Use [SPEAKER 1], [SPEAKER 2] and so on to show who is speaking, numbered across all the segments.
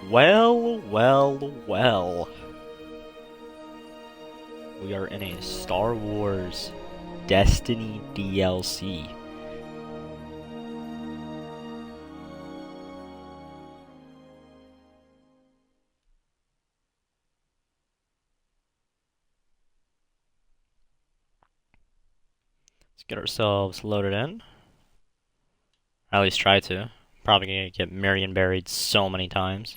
[SPEAKER 1] Well, well, well. We are in a Star Wars Destiny DLC. Let's get ourselves loaded in. At least try to. Probably gonna get Marion buried so many times.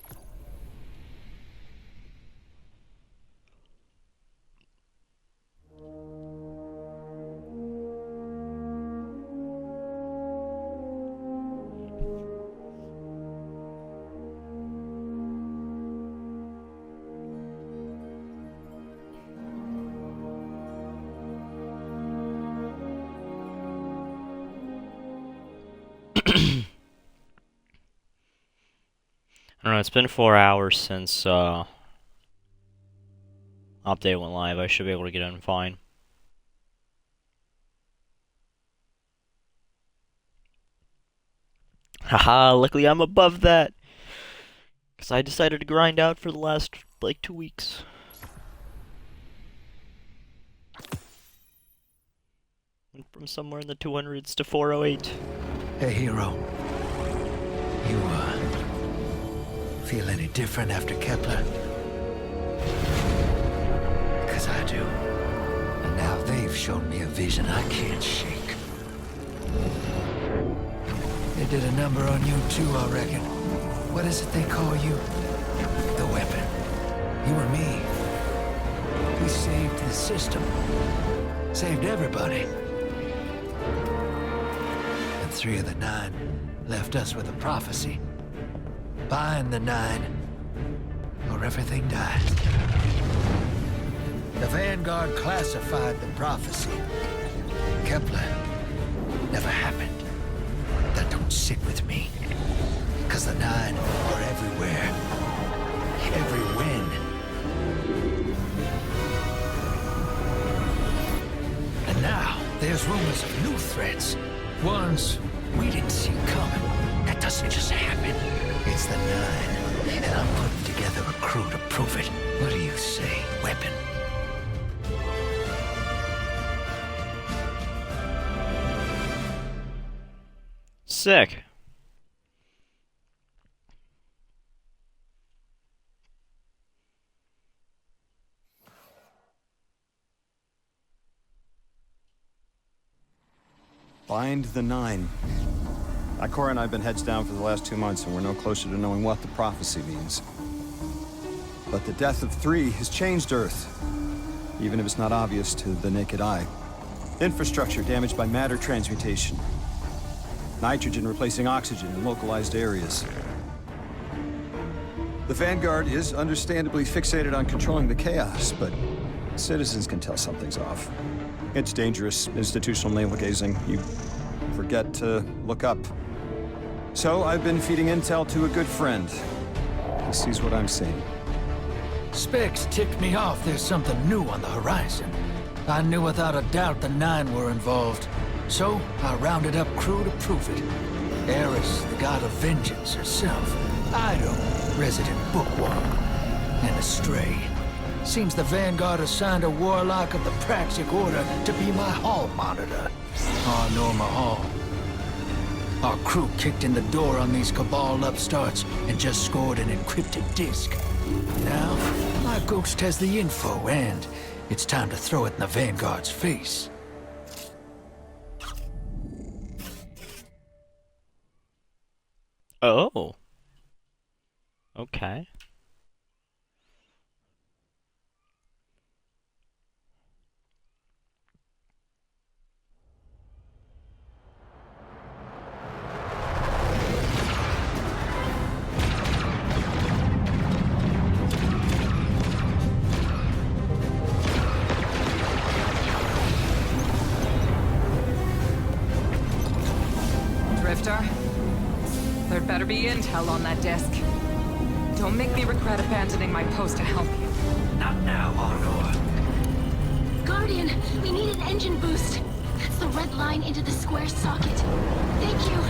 [SPEAKER 1] I don't know, it's been 4 hours since update went live. I should be able to get in fine. Haha, luckily I'm above that. Because I decided to grind out for the last, like, 2 weeks. Went from somewhere in the 200s to 408.
[SPEAKER 2] Hey, hero. You, feel any different after Kepler? Because I do. And now they've shown me a vision I can't shake. They did a number on you too, I reckon. What is it they call you? The weapon. You and me. We saved the system. Saved everybody. And 3 of the 9 left us with a prophecy. Bind the 9, or everything dies. The Vanguard classified the prophecy. Kepler never happened. That don't sit with me. Because the 9 are everywhere. Every when. And now, there's rumors of new threats. Ones we didn't see coming. That doesn't just happen. It's the 9, and I'm putting together a crew to prove it. What do you say, weapon?
[SPEAKER 1] Sick.
[SPEAKER 3] Bind the 9. Ikora and I have been heads down for the last 2 months, and we're no closer to knowing what the prophecy means. But the death of 3 has changed Earth, even if it's not obvious to the naked eye. Infrastructure damaged by matter transmutation. Nitrogen replacing oxygen in localized areas. The Vanguard is understandably fixated on controlling the chaos, but citizens can tell something's off. It's dangerous, institutional navel-gazing. You forget to look up. So I've been feeding intel to a good friend. He sees what I'm seeing.
[SPEAKER 2] Specs ticked me off there's something new on the horizon. I knew without a doubt the 9 were involved. So I rounded up crew to prove it. Eris, the god of vengeance herself. Ido, resident bookworm. And Astray. Seems the Vanguard assigned a warlock of the Praxic Order to be my hall monitor. Norma Hall. Our crew kicked in the door on these Cabal upstarts and just scored an encrypted disk. Now, my ghost has the info, and it's time to throw it in the Vanguard's face.
[SPEAKER 1] Oh. Okay.
[SPEAKER 4] There'd better be intel on that disk. Don't make me regret abandoning my post to help you.
[SPEAKER 2] Not now, Honor.
[SPEAKER 5] Guardian, we need an engine boost. That's the red line into the square socket. Thank you.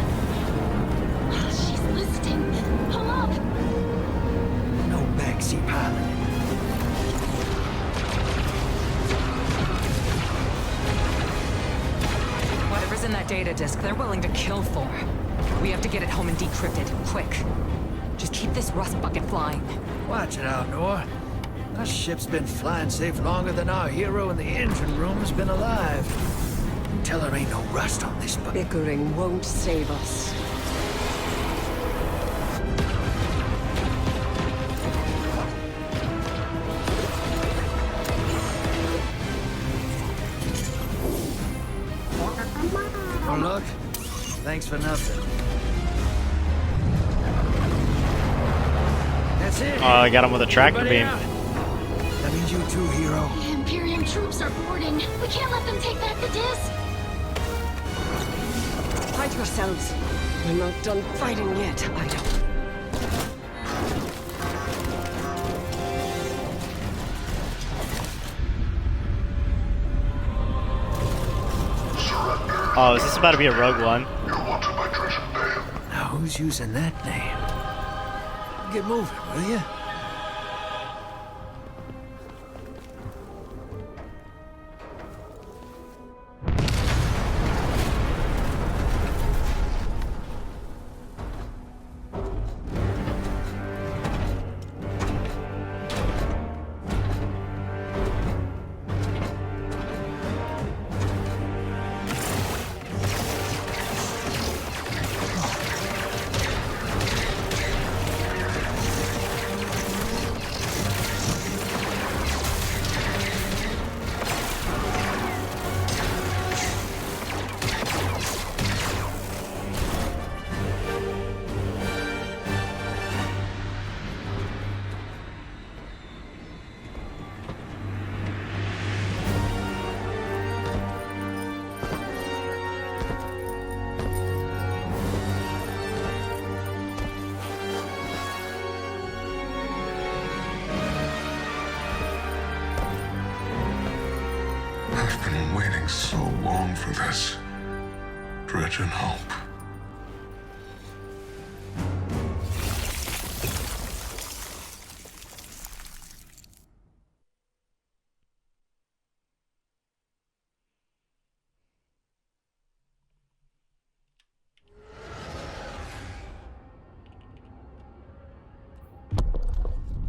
[SPEAKER 5] She's listening. Pull up.
[SPEAKER 4] send that data disk they're willing to kill for. We have to get it home and decrypt it, quick. Just keep this rust bucket flying.
[SPEAKER 2] Watch it out, Nor. Our ship's been flying safe longer than our hero in the engine room's been alive. Tell her ain't no rust on this bucket.
[SPEAKER 6] Bickering won't save us.
[SPEAKER 2] Oh, look. Thanks for nothing. That's it.
[SPEAKER 1] I got him with a tractor
[SPEAKER 2] Everybody
[SPEAKER 1] beam.
[SPEAKER 2] out. That means you too, hero.
[SPEAKER 5] The Imperium troops are boarding. We can't let them take back the disc.
[SPEAKER 6] Hide yourselves. We're not done fighting yet, Ido.
[SPEAKER 1] Oh, is this about to be a Rogue One?
[SPEAKER 2] Now, who's using that name? Get moving, will you?
[SPEAKER 7] I've been waiting so long for this. Dredge and hope.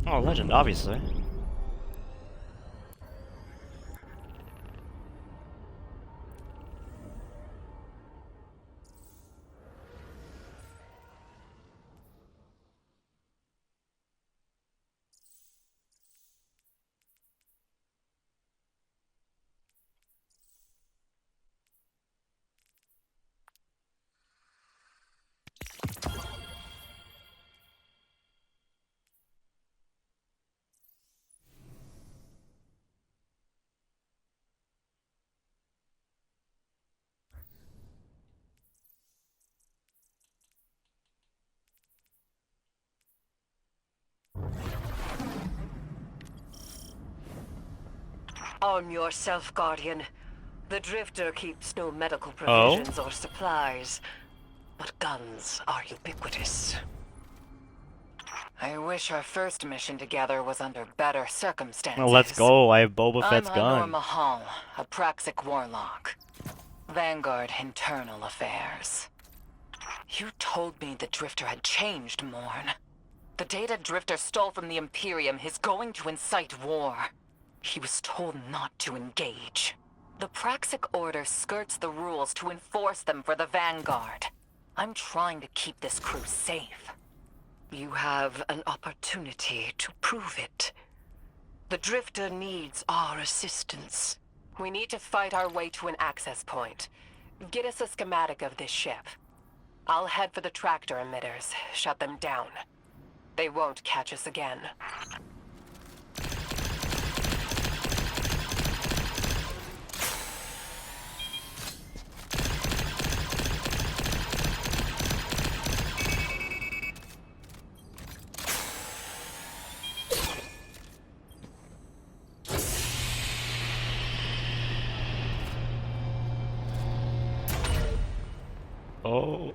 [SPEAKER 1] Oh, legend, obviously.
[SPEAKER 6] Arm yourself, Guardian. The Drifter keeps no medical provisions or supplies, but guns are ubiquitous.
[SPEAKER 4] I wish our first mission together was under better circumstances.
[SPEAKER 1] Well, let's go. I have Boba Fett's
[SPEAKER 4] I'm Honor
[SPEAKER 1] gun.
[SPEAKER 4] Mahal, a Praxic warlock. Vanguard Internal Affairs. You told me the Drifter had changed, Morn. The data Drifter stole from the Imperium is going to incite war. He was told not to engage. The Praxic Order skirts the rules to enforce them for the Vanguard. I'm trying to keep this crew safe.
[SPEAKER 6] You have an opportunity to prove it. The Drifter needs our assistance.
[SPEAKER 8] We need to fight our way to an access point. Get us a schematic of this ship. I'll head for the tractor emitters, shut them down. They won't catch us again.
[SPEAKER 1] Oh.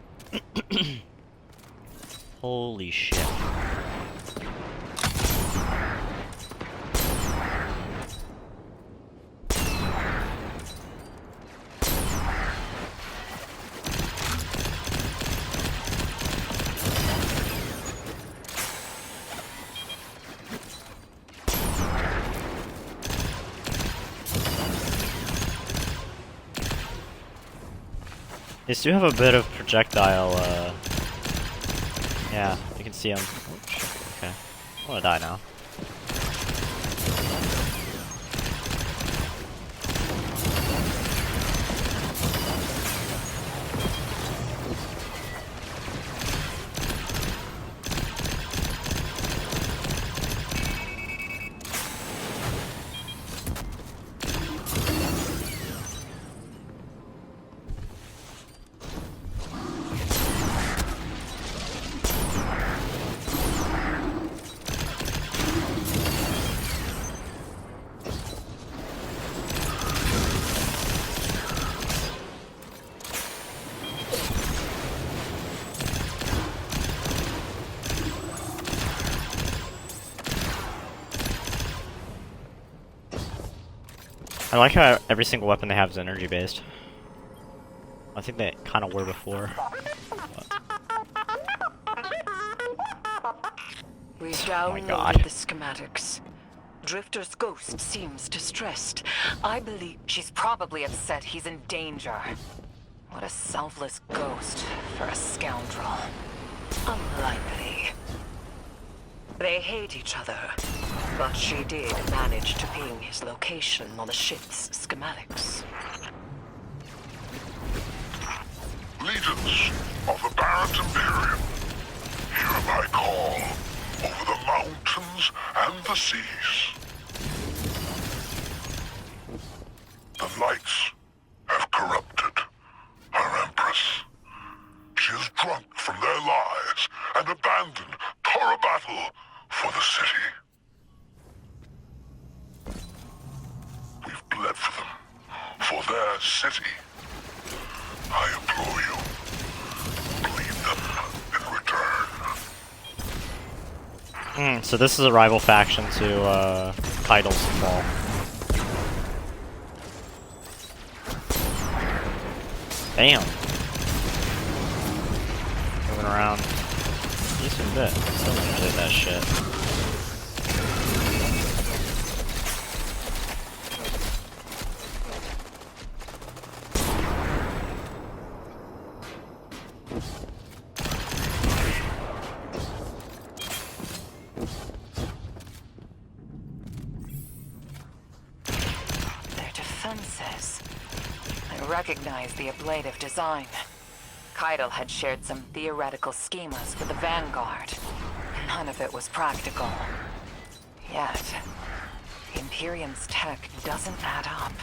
[SPEAKER 1] Holy shit. These do have a bit of projectile, yeah, you can see them. Oh, shit. Okay. I'm gonna die now. I like how every single weapon they have is energy based. I think they kind of were before.
[SPEAKER 6] We
[SPEAKER 1] Oh my
[SPEAKER 6] downloaded
[SPEAKER 1] God.
[SPEAKER 6] the schematics. Drifter's ghost seems distressed. I believe
[SPEAKER 4] She's probably upset he's in danger. What a selfless ghost for a scoundrel.
[SPEAKER 6] unlikely. They hate each other, but she did manage to ping his location on the ship's schematics.
[SPEAKER 7] Legions of the Barrett Imperium, hear my call over the mountains and the seas. The Knights have corrupted her Empress. She is drunk from their lies and abandoned Torah battle for the city. We've bled for them, for their city. I implore you, bleed them in return.
[SPEAKER 1] So this is a rival faction to Keidel's Fall. Damn. Moving around. Decent bit. Still never did that shit.
[SPEAKER 4] Their defenses. I recognize the ablative design. Keidel had shared some theoretical schemas with the Vanguard. None of it was practical. Yet, the Imperium's tech doesn't add up.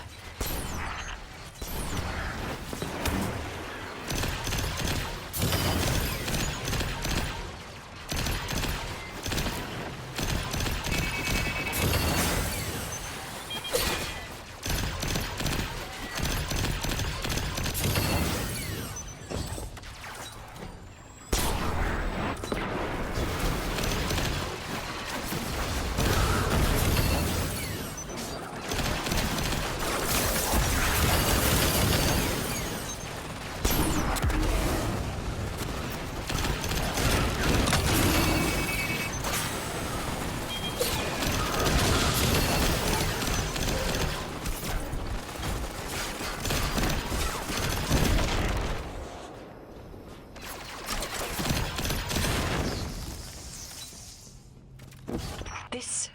[SPEAKER 6] This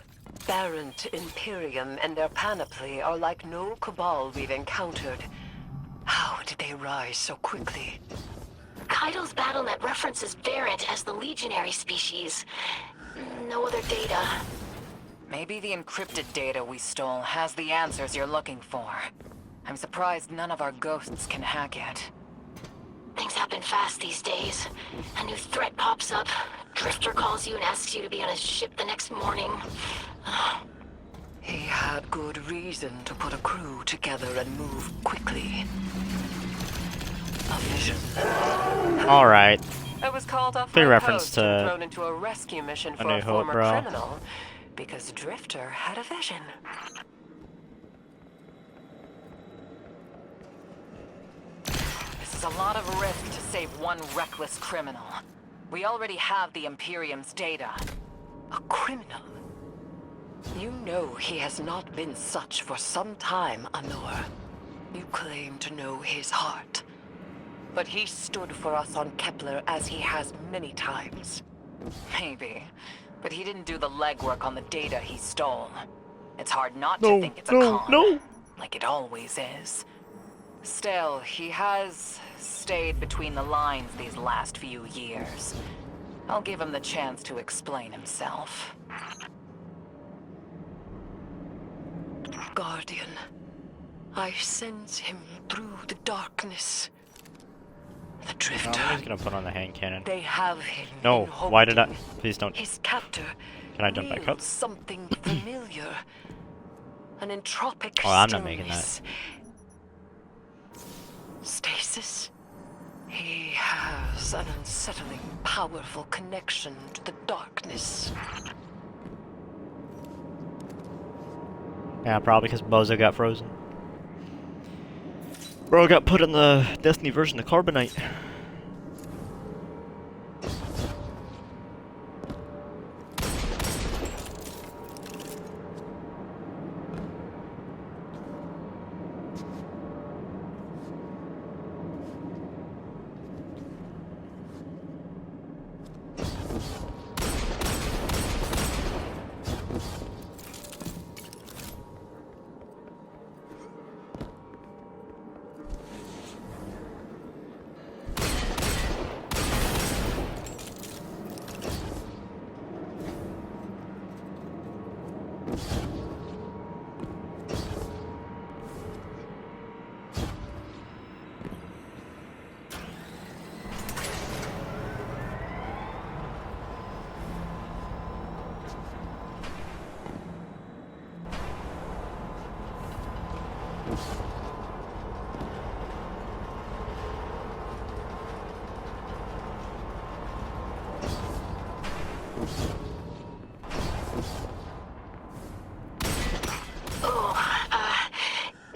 [SPEAKER 6] Barrent Imperium and their panoply are like no cabal we've encountered. How did they rise so quickly?
[SPEAKER 5] Keidel's BattleNet references Varant as the legionary species. No other data.
[SPEAKER 4] Maybe the encrypted data we stole has the answers you're looking for. I'm surprised none of our ghosts can hack it.
[SPEAKER 5] Things happen fast these days. A new threat pops up. Drifter calls you and asks you to be on his ship the next morning.
[SPEAKER 6] He had good reason to put a crew together and move quickly. A vision.
[SPEAKER 1] Alright.
[SPEAKER 6] I was called off
[SPEAKER 1] Clear
[SPEAKER 6] my
[SPEAKER 1] reference
[SPEAKER 6] post
[SPEAKER 1] to
[SPEAKER 6] and thrown into a rescue mission for
[SPEAKER 1] New
[SPEAKER 6] a
[SPEAKER 1] Hope,
[SPEAKER 6] former
[SPEAKER 1] bro.
[SPEAKER 6] criminal because Drifter had a vision.
[SPEAKER 4] This is a lot of risk to save one reckless criminal. We already have the Imperium's data.
[SPEAKER 6] A criminal? You know he has not been such for some time, Anor. You claim to know his heart.
[SPEAKER 4] But he stood for us on Kepler as he has many times. Maybe. But he didn't do the legwork on the data he stole. It's hard not to think it's a con. Like it always is. Still, he has stayed between the lines these last few years. I'll give him the chance to explain himself.
[SPEAKER 6] Guardian, I sense him through the darkness. The Drifter.
[SPEAKER 1] I'm just gonna put on the hand cannon.
[SPEAKER 6] They have him.
[SPEAKER 1] No,
[SPEAKER 6] in
[SPEAKER 1] why did I?
[SPEAKER 6] holding.
[SPEAKER 1] Please don't.
[SPEAKER 6] His captor.
[SPEAKER 1] Can I jump back up?
[SPEAKER 6] wields something familiar. An entropic
[SPEAKER 1] Oh, I'm not making that.
[SPEAKER 6] stillness. Stasis? He has an unsettling, powerful connection to the darkness.
[SPEAKER 1] Yeah, probably because Bozo got frozen. Bro got put in the Destiny version of Carbonite.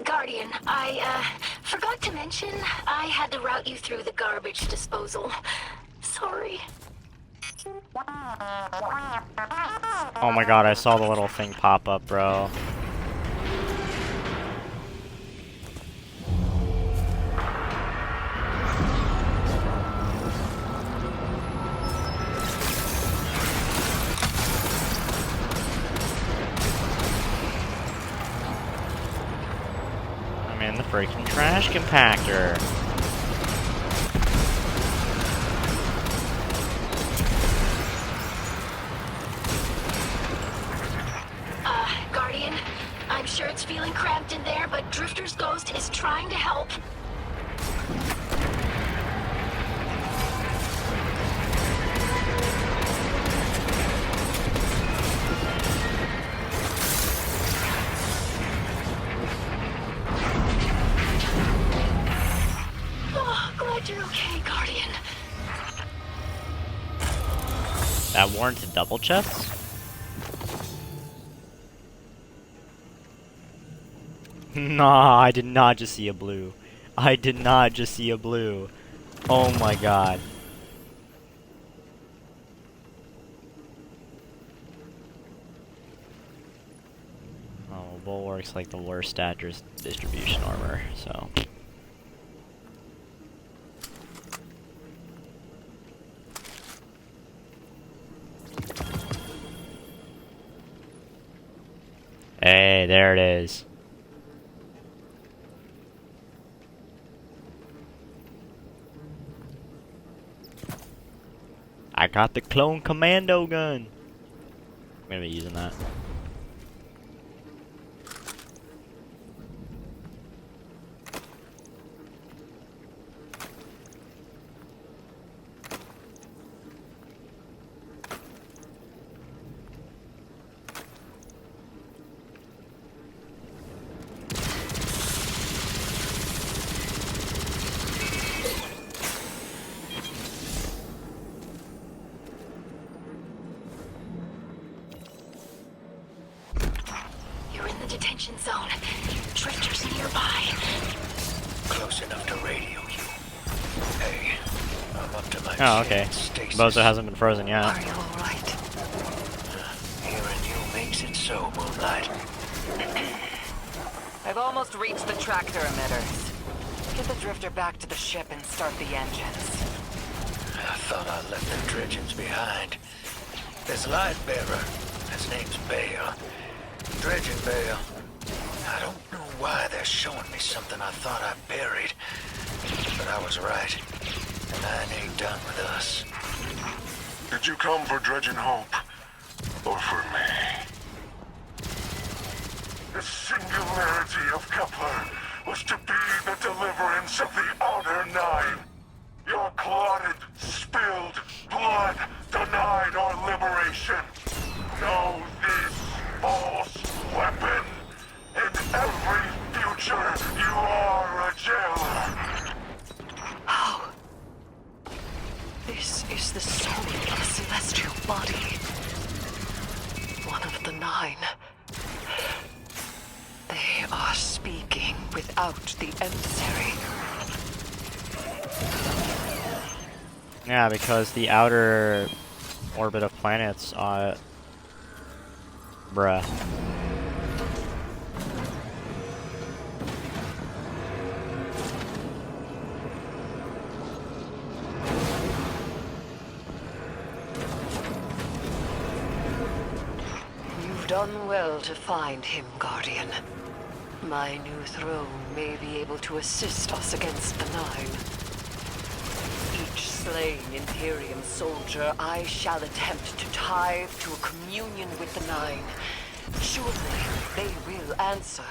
[SPEAKER 5] Guardian, I forgot to mention I had to route you through the garbage disposal. Sorry.
[SPEAKER 1] Oh my god, I saw the little thing pop up, bro. I'm in the freaking trash compactor.
[SPEAKER 5] Guardian, I'm sure it's feeling cramped in there, but Drifter's ghost is trying to help. Oh, glad you're okay, Guardian.
[SPEAKER 1] That warranted double chests? Nah, I did not just see a blue. I did not just see a blue. Oh my god. Oh, Bulwark's like the worst address distribution armor, so. Hey, there it is. I got the clone commando gun. I'm gonna be using that.
[SPEAKER 5] You're in the detention zone. Drifter's nearby.
[SPEAKER 2] Close enough to radio you. Hey, I'm up to my
[SPEAKER 1] Oh, okay.
[SPEAKER 2] stasis.
[SPEAKER 1] Bozo hasn't been frozen yet.
[SPEAKER 6] Are you all right?
[SPEAKER 2] Hearing you makes it so, Moonlight.
[SPEAKER 4] I've almost reached the tractor emitters. Get the drifter back to the ship and start the engines.
[SPEAKER 2] I thought I left the dredgings behind. This light bearer, his name's Bale. Dredging Bale. I don't know why they're showing me something I thought I buried. But I was right. The Nine ain't done with us.
[SPEAKER 7] Did you come for Dredging Hope? Or for me? The singularity of Kepler was to be the deliverance of the Outer Nine. Your clotted, spilled blood denied our liberation. Know this false weapon. In every future, you are a jailer.
[SPEAKER 6] How? This is the soul of a celestial body. One of the Nine. They are speaking without the emissary.
[SPEAKER 1] Yeah, because the outer orbit of planets are... Bruh.
[SPEAKER 6] You've done well to find him, Guardian. My new throne may be able to assist us against the Nine. Each slain Imperium soldier I shall attempt to tithe to a communion with the Nine. Surely they will answer.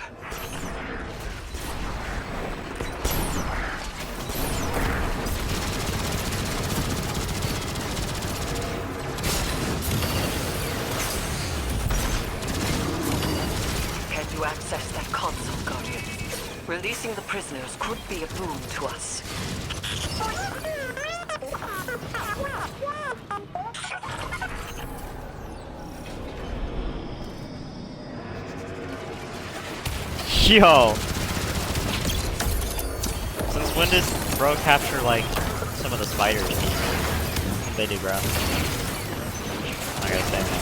[SPEAKER 6] Can you access that console, Guardian? Releasing the prisoners could be a boon to us.
[SPEAKER 1] Yo! Since when did bro capture, like, some of the spiders? What they do, bro? I gotta say, man.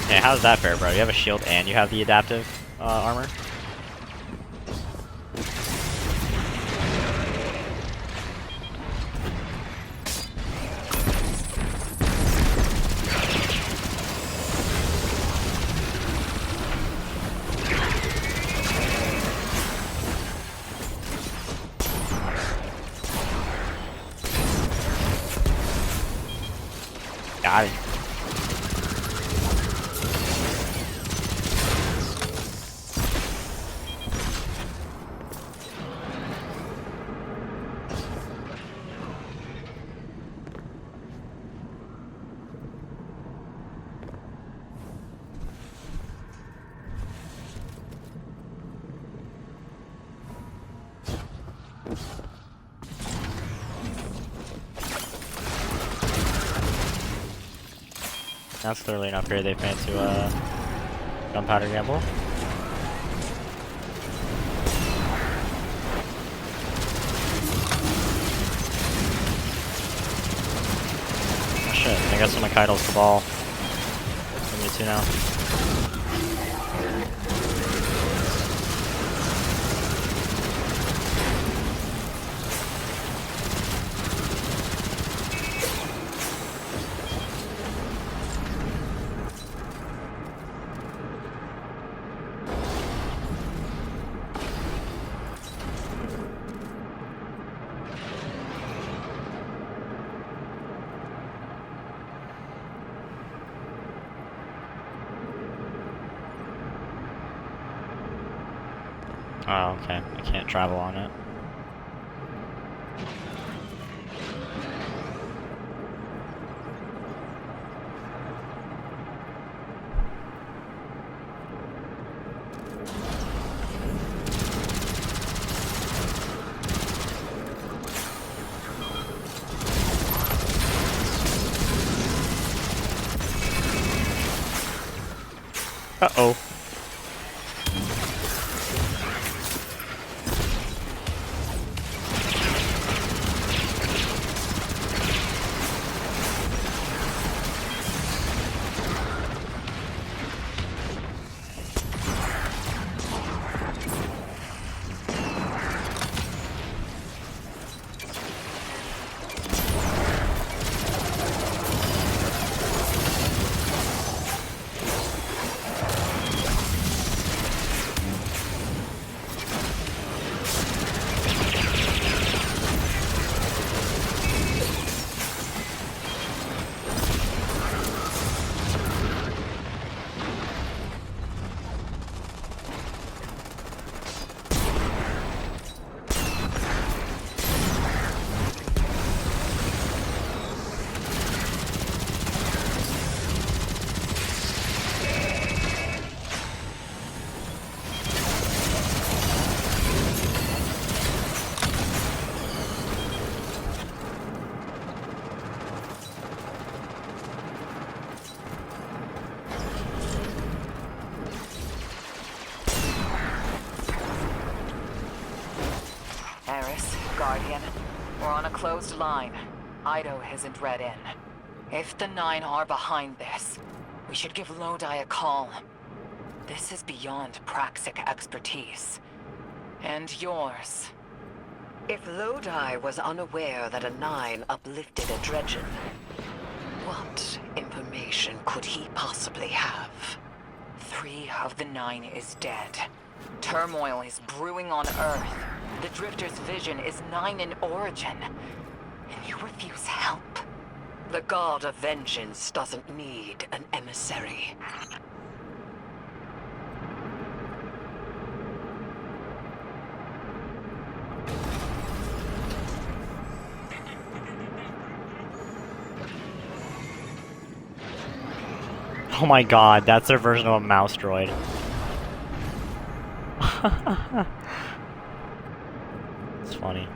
[SPEAKER 1] Hey, how's that fair, bro? You have a shield and you have the adaptive armor? Got it. That's clearly not fair. They plan to gunpowder gamble. Oh shit, I guess my Kaido's the ball. Me too now. Oh, okay. I can't travel on it. Uh-oh.
[SPEAKER 4] Guardian. We're on a closed line. Ido isn't read in. If the Nine are behind this, we should give Lodi a call. This is beyond Praxic expertise. And yours.
[SPEAKER 6] If Lodi was unaware that a Nine uplifted a Dredgen, what information could he possibly have?
[SPEAKER 4] 3 of the 9 is dead. Turmoil is brewing on Earth. The Drifter's vision is 9 in origin. And you refuse help?
[SPEAKER 6] The God of Vengeance doesn't need an emissary.
[SPEAKER 1] Oh my god, that's their version of a mouse droid. It's funny.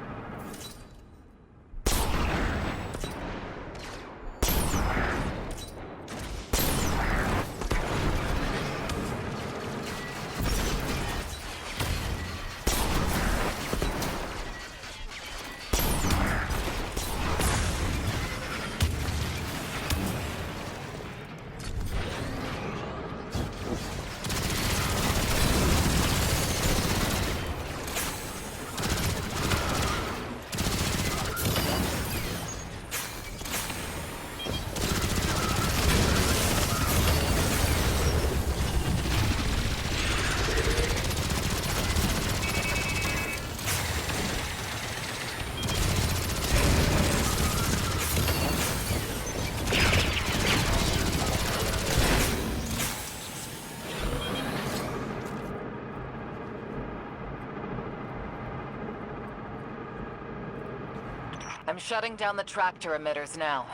[SPEAKER 4] I'm shutting down the tractor emitters now.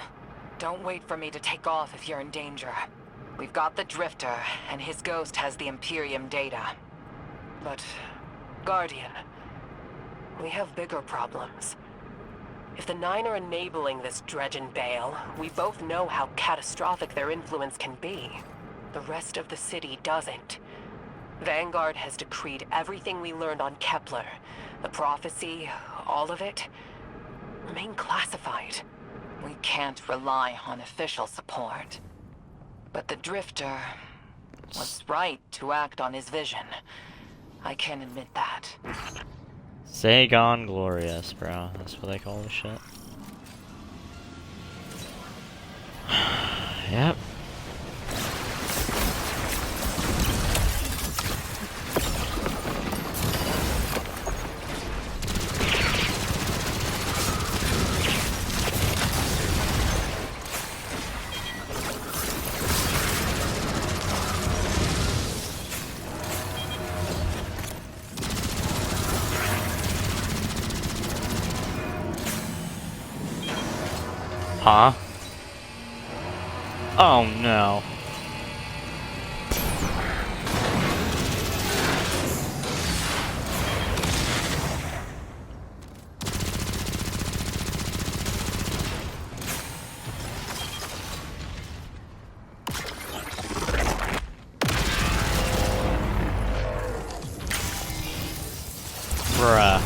[SPEAKER 4] Don't wait for me to take off if you're in danger. We've got the Drifter, and his ghost has the Imperium data. But, Guardian, we have bigger problems.
[SPEAKER 8] If the Nine are enabling this Dredgen Bale, we both know how catastrophic their influence can be. The rest of the city doesn't. Vanguard has decreed everything we learned on Kepler, the prophecy, all of it, remain classified.
[SPEAKER 4] We can't rely on official support. But the Drifter was right to act on his vision. I can admit that.
[SPEAKER 1] Sagon Glorious, bro. That's what they call this shit. Yep. Huh? Oh no. never,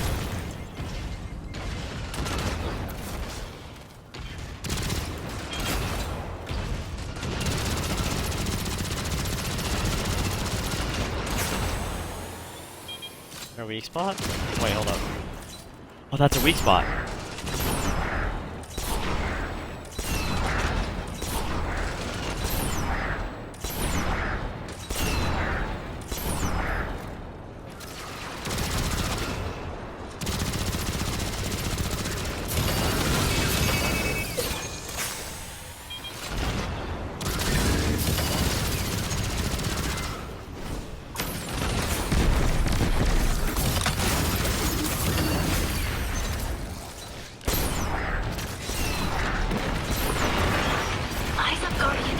[SPEAKER 1] Their weak spot? Wait, hold up. Oh, that's a weak spot.
[SPEAKER 5] Eyes up, Guardian.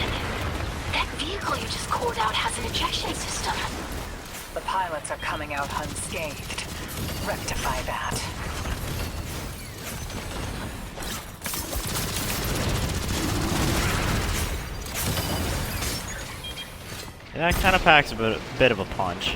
[SPEAKER 5] That vehicle you just called out has an ejection system.
[SPEAKER 4] The pilots are coming out unscathed. Rectify that.
[SPEAKER 1] Yeah, it kind of packs a bit of a punch.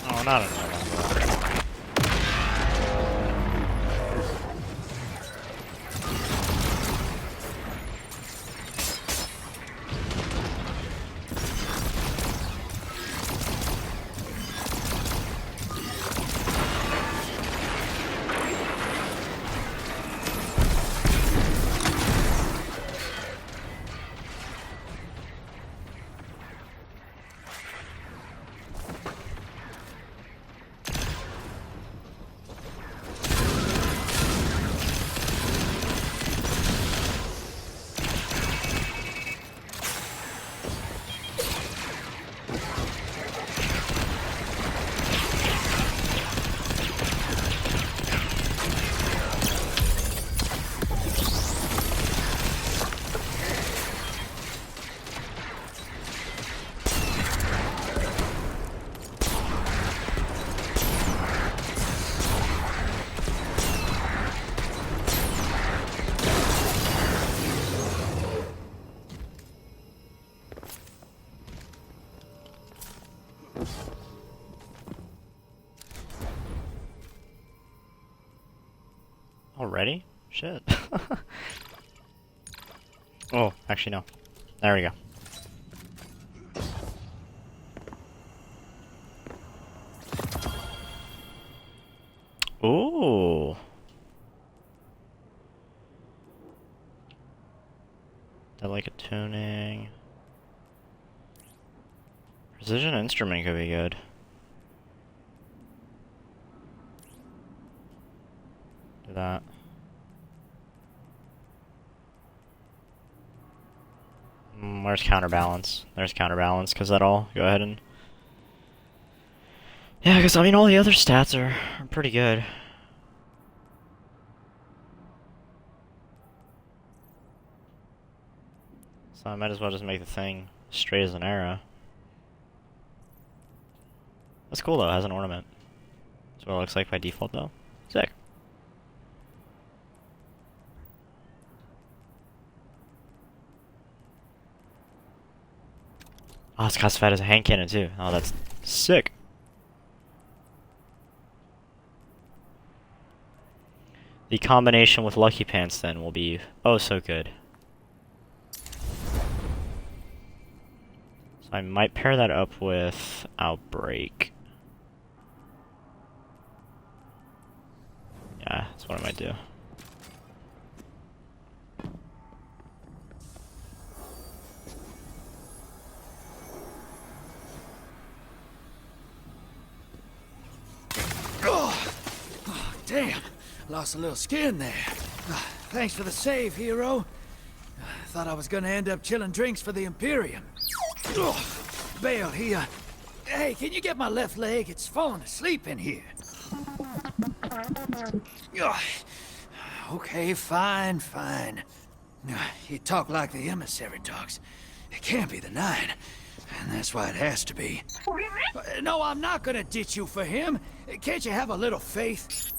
[SPEAKER 1] Oh, not another one. Already? Shit. Oh, actually no. There we go. Ooh. Delicate tuning. Precision instrument could be good. Do that. Where's counterbalance? There's counterbalance, because that'll go ahead and... Yeah, because I mean all the other stats are pretty good. So I might as well just make the thing straight as an arrow. That's cool though, it has an ornament. That's what it looks like by default though. Sick. Oh, it's classified as a hand cannon too. Oh, that's sick. The combination with Lucky Pants then will be oh so good. So I might pair that up with Outbreak. Yeah, that's what I might do.
[SPEAKER 2] Oh, damn. Lost a little skin there. Thanks for the save, hero. Thought I was gonna end up chilling drinks for the Imperium. Bale, hey, can you get my left leg? It's falling asleep in here. Okay, fine. You talk like the emissary talks. It can't be the Nine, and that's why it has to be. No, I'm not gonna ditch you for him. Can't you have a little faith?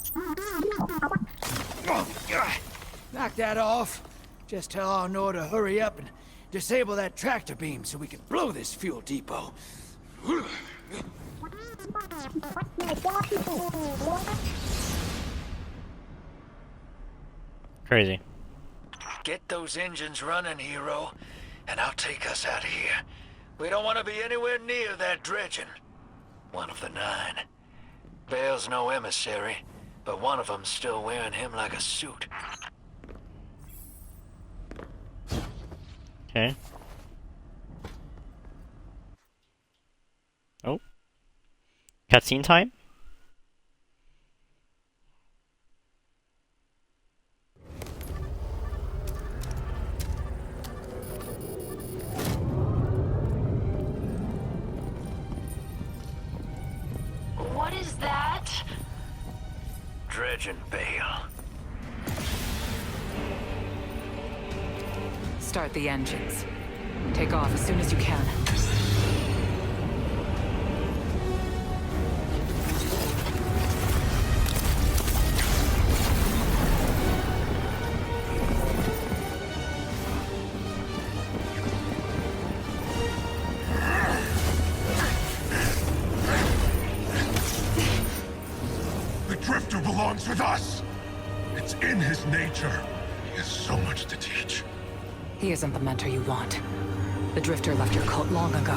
[SPEAKER 2] Knock that off. Just tell Arnor to hurry up and disable that tractor beam so we can blow this fuel depot.
[SPEAKER 1] Crazy.
[SPEAKER 2] Get those engines running, hero, and I'll take us out of here. We don't want to be anywhere near that dredging. One of the Nine. Bale's no emissary, but one of them's still wearing him like a suit.
[SPEAKER 1] Okay. Oh. Cutscene time?
[SPEAKER 5] What is that?
[SPEAKER 2] Dredging Bale.
[SPEAKER 4] Start the engines. Take off as soon as you can.
[SPEAKER 7] The Drifter belongs with us! It's in his nature. He has so much to teach.
[SPEAKER 4] He isn't the mentor you want. The Drifter left your cult long ago.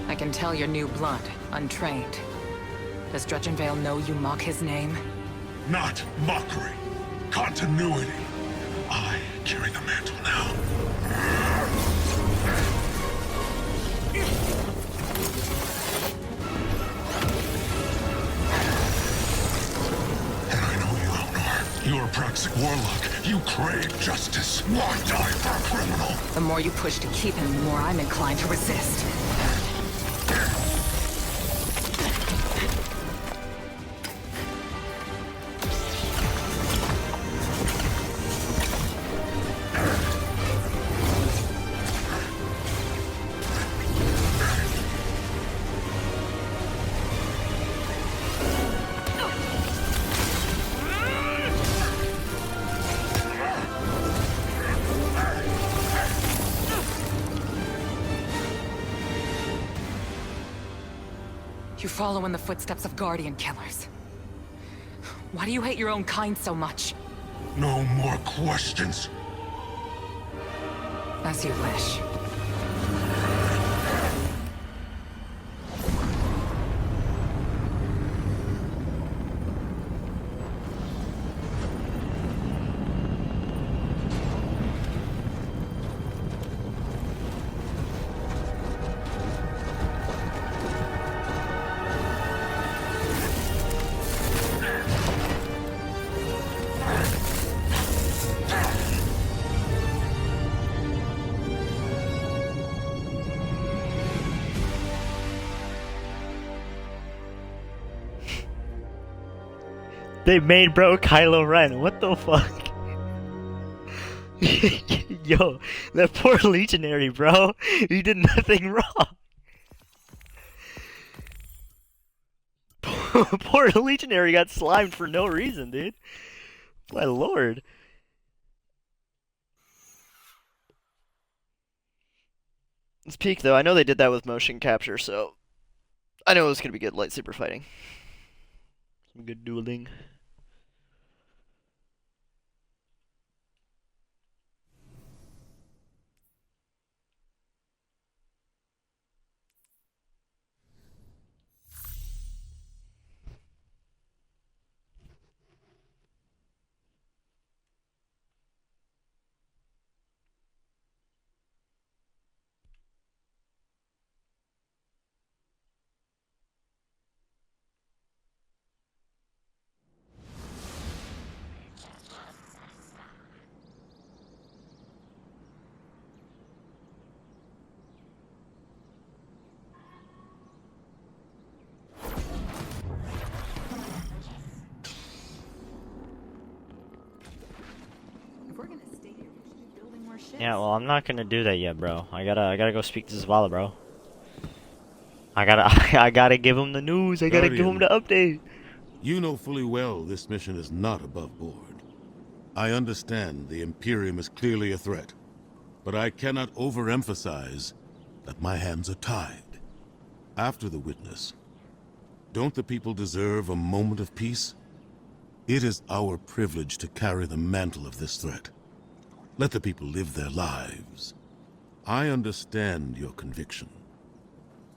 [SPEAKER 4] I can tell you're new blood, untrained. Does Dredgenvale know you mock his name?
[SPEAKER 7] Not mockery. Continuity. I carry the mantle now. And I know you, Elnor. You're a Praxic warlock. You crave justice. Why die for a criminal?
[SPEAKER 4] The more you push to keep him, the more I'm inclined to resist. You follow in the footsteps of Guardian killers. Why do you hate your own kind so much?
[SPEAKER 7] No more questions.
[SPEAKER 4] As you wish.
[SPEAKER 1] They made bro Kylo Ren. What the fuck? Yo, that poor legionary, bro. He did nothing wrong. Poor legionary got slimed for no reason, dude. My lord. It's peak though. I know they did that with motion capture, so I know it was gonna be good lightsaber fighting. Some good dueling. Yeah, well, I'm not gonna do that yet, bro. I gotta go speak to Zavala, bro. I gotta give him the news. I gotta give him the update.
[SPEAKER 9] You know fully well this mission is not above board. I understand the Imperium is clearly a threat, but I cannot overemphasize that my hands are tied. After the witness, don't the people deserve a moment of peace? It is our privilege to carry the mantle of this threat. Let the people live their lives. I understand your conviction,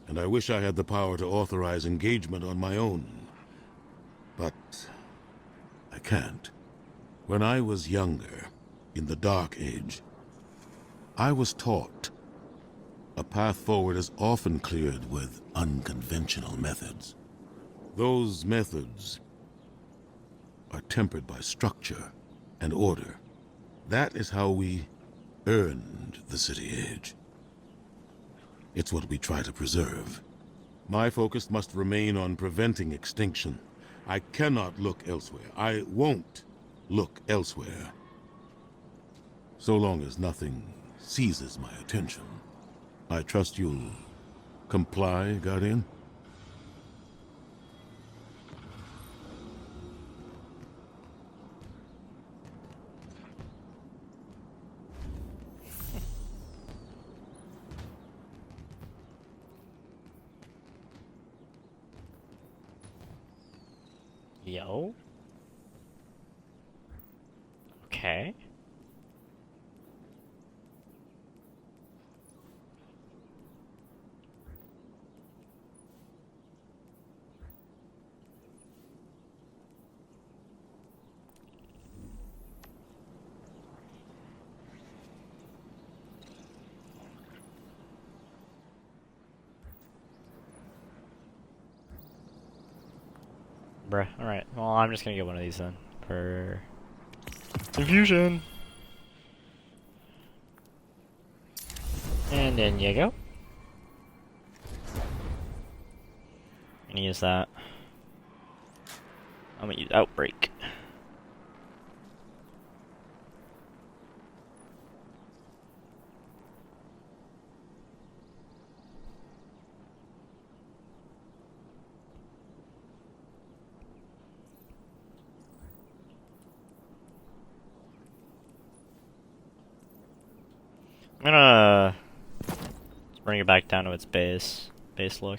[SPEAKER 9] and I wish I had the power to authorize engagement on my own. But I can't. When I was younger, in the Dark Age, I was taught a path forward is often cleared with unconventional methods. Those methods are tempered by structure and order. That is how we earned the City Age. It's what we try to preserve. My focus must remain on preventing extinction. I cannot look elsewhere. I won't look elsewhere. So long as nothing seizes my attention. I trust you'll comply, Guardian?
[SPEAKER 1] Yo. Okay. Bruh, alright. Well, I'm just gonna get one of these then. For infusion. And then you go. I'm gonna use that. I'm gonna use Outbreak. I'm gonna bring it back down to its base look.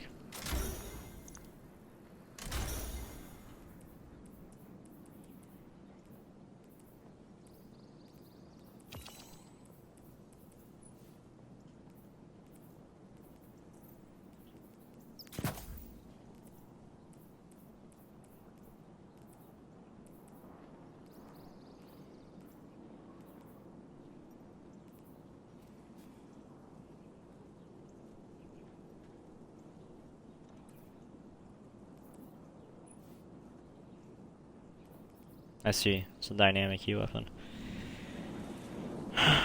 [SPEAKER 1] I see. It's a dynamic key weapon.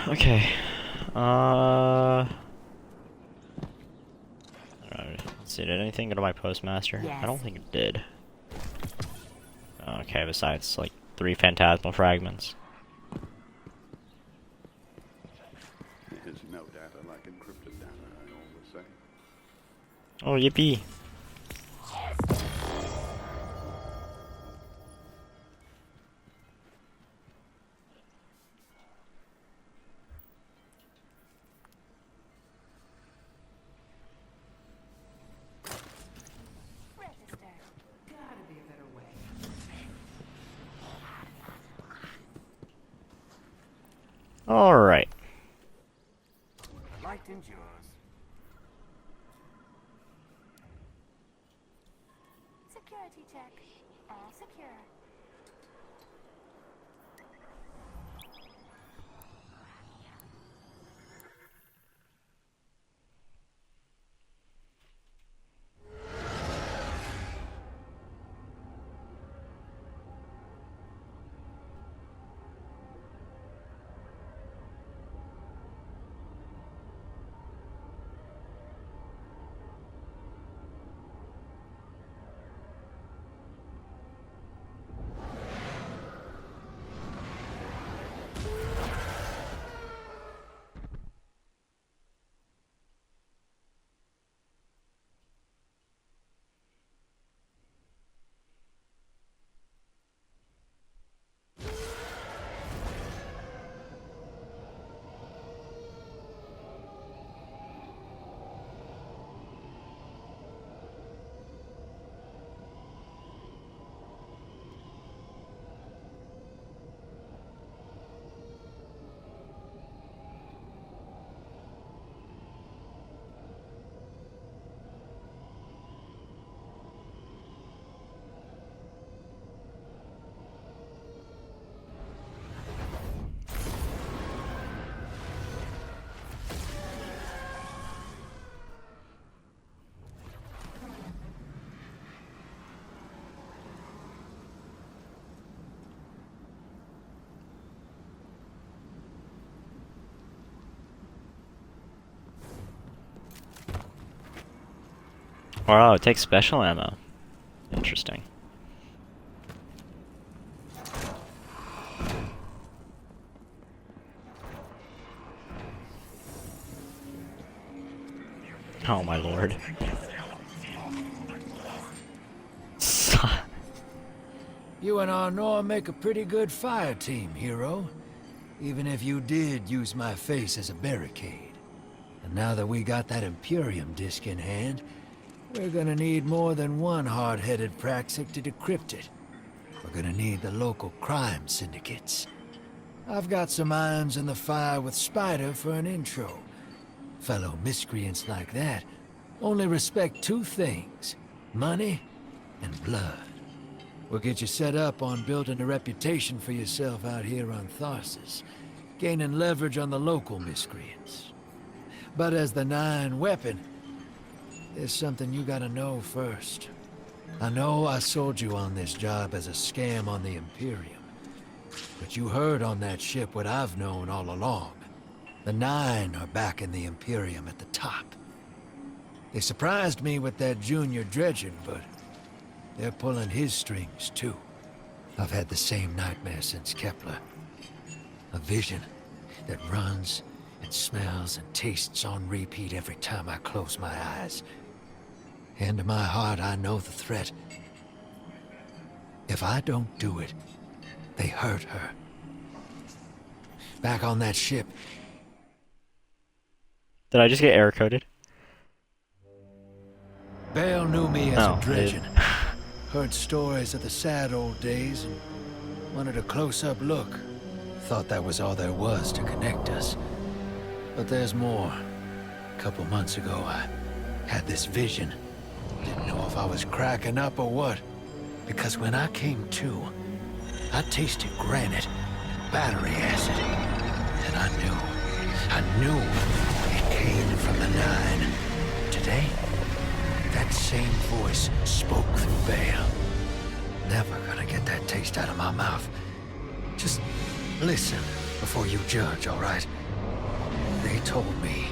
[SPEAKER 1] Okay. I don't know. Let's see. Did anything go to my postmaster? Yes. I don't think it did. Okay. Besides, like 3 phantasmal fragments.
[SPEAKER 10] There's no data like encrypted data, I always say.
[SPEAKER 1] Oh, yippee. Alright.
[SPEAKER 10] Light endures.
[SPEAKER 5] Security check. All secure.
[SPEAKER 1] Wow, it takes special ammo. Interesting. Oh my lord.
[SPEAKER 2] You and Arnor make a pretty good fire team, hero. Even if you did use my face as a barricade. And now that we got that Imperium disc in hand, we're gonna need more than one hard-headed Praxic to decrypt it. We're gonna need the local crime syndicates. I've got some irons in the fire with Spider for an intro. Fellow miscreants like that only respect two things: money and blood. We'll get you set up on building a reputation for yourself out here on Tharsis, gaining leverage on the local miscreants. But as the Nine weapon, there's something you gotta know first. I know I sold you on this job as a scam on the Imperium, but you heard on that ship what I've known all along. The Nine are backing the Imperium at the top. They surprised me with that junior dredging, but they're pulling his strings too. I've had the same nightmare since Kepler. A vision that runs and smells and tastes on repeat every time I close my eyes. And in my heart, I know the threat. If I don't do it, they hurt her. Back on that ship.
[SPEAKER 1] Did I just get error coded?
[SPEAKER 2] Bale knew me as
[SPEAKER 1] Oh,
[SPEAKER 2] a dredgen. Heard stories of the sad old days and wanted a close-up look. Thought that was all there was to connect us. But there's more. A couple months ago, I had this vision. Didn't know if I was cracking up or what. Because when I came to, I tasted granite and battery acid. And I knew it came from the Nine. Today, that same voice spoke through Bale. Never gonna get that taste out of my mouth. Just listen before you judge, all right? They told me.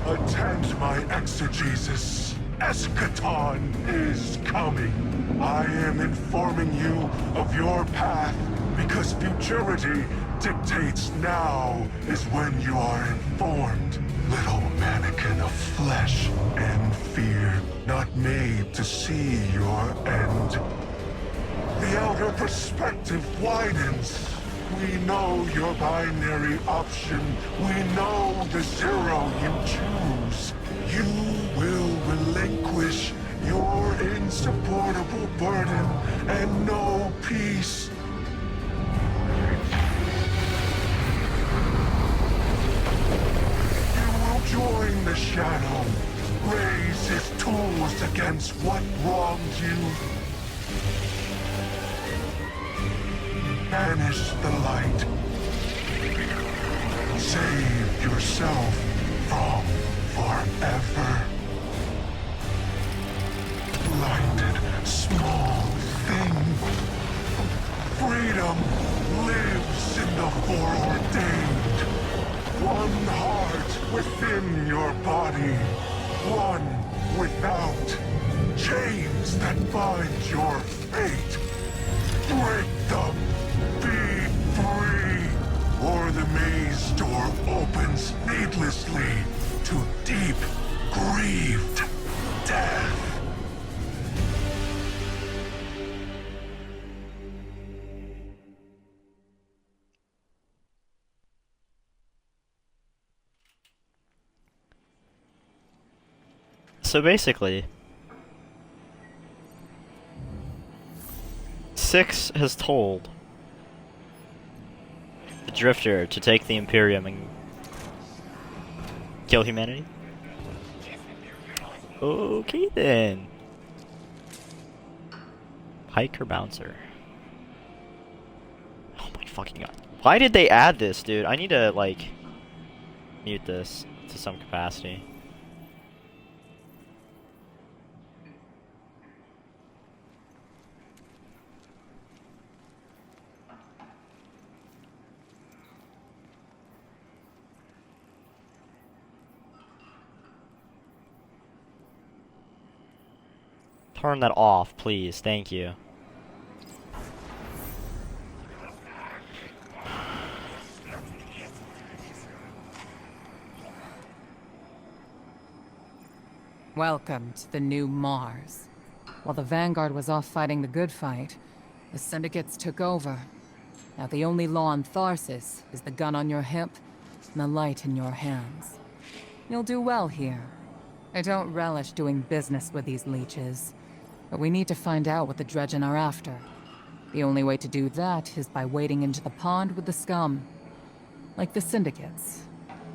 [SPEAKER 7] Attend my exegesis. Eschaton is coming. I am informing you of your path because futurity dictates now is when you are informed. Little mannequin of flesh and fear, not made to see your end. The outer perspective widens. We know your binary option. We know the zero you choose. You will relinquish your insupportable burden and know peace. the shadow. Raise his tools against what wronged you. Banish the light. Save yourself from forever. Blinded, small thing. Freedom lives in the foreordained. One heart within your body. One without. Chains that bind your fate. Break them. Be free. Or the maze door opens needlessly to deep, grieved death.
[SPEAKER 1] So basically, 6 has told the Drifter to take the Imperium and kill humanity? Okay then. Pike or Bouncer? Oh my fucking god. Why did they add this, dude? I need to, like, mute this to some capacity. Turn that off, please. Thank you.
[SPEAKER 4] Welcome to the new Mars. While the Vanguard was off fighting the good fight, the Syndicates took over. Now the only law on Tharsis is the gun on your hip and the light in your hands. You'll do well here. I don't relish doing business with these leeches, but we need to find out what the Dredgen are after. The only way to do that is by wading into the pond with the scum. Like the Syndicates.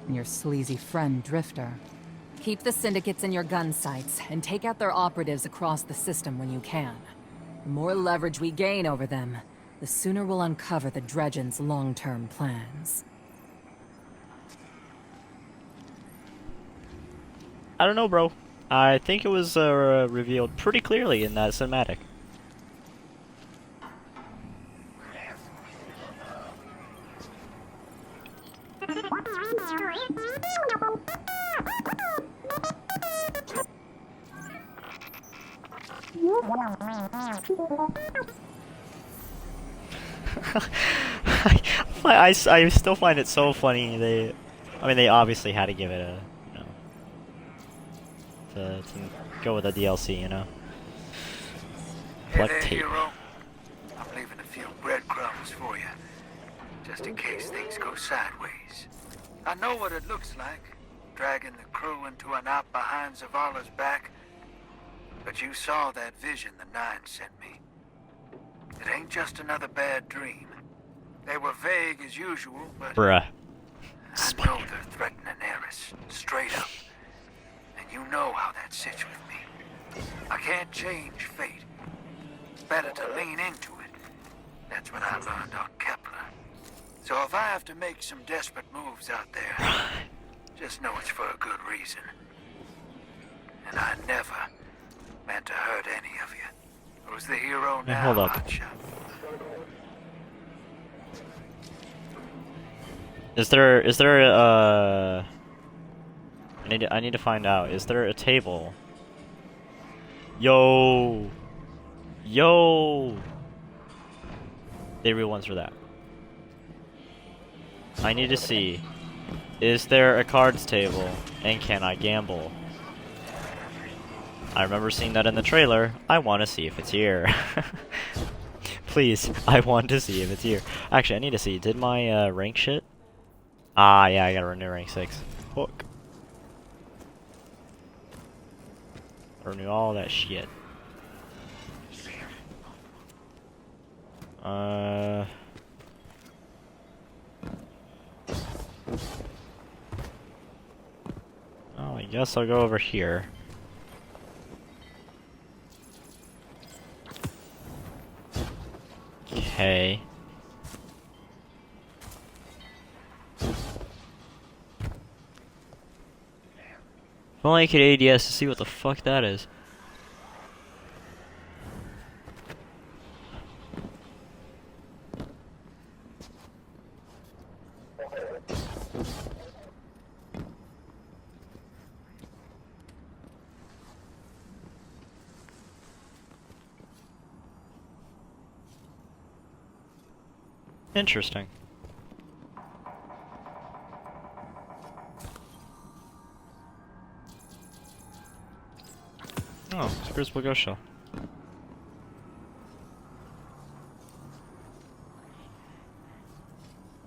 [SPEAKER 4] And your sleazy friend, Drifter. Keep the Syndicates in your gun sights, and take out their operatives across the system when you can. The more leverage we gain over them, the sooner we'll uncover the Dredgen's long-term plans.
[SPEAKER 1] I don't know, bro. I think it was revealed pretty clearly in that cinematic. I still find it so funny. I mean, they obviously had to give it a, you know, to go with the DLC, you know.
[SPEAKER 2] Hey
[SPEAKER 1] Collect
[SPEAKER 2] there,
[SPEAKER 1] tape.
[SPEAKER 2] hero. I'm leaving a few breadcrumbs for you, just in case things go sideways. I know what it looks like, dragging the crew into a knot behind Zavala's back. But you saw that vision the Nine sent me. It ain't just another bad dream. They were vague as usual, but
[SPEAKER 1] Bruh.
[SPEAKER 2] I know they're threatening Eris, straight up. And you know how that sits with me. I can't change fate. It's better to lean into it. That's what I learned on Kepler. So if I have to make some desperate moves out there, just know it's for a good reason. And I never meant to hurt any of you. Who's the hero now,
[SPEAKER 1] hold up.
[SPEAKER 2] hotshot?
[SPEAKER 1] Is there I need to find out. Is there a table? Yo. They real ones for that. I need to see. Is there a cards table? And can I gamble? I remember seeing that in the trailer. I want to see if it's here. Please, I want to see if it's here. Actually, I need to see. Did my rank shit? Ah, yeah, I gotta renew rank 6. Hook. Renew all that shit. Oh, I guess I'll go over here. Okay. If only I could ADS to see what the fuck that is. Interesting. Oh, it's a crucible ghost shell.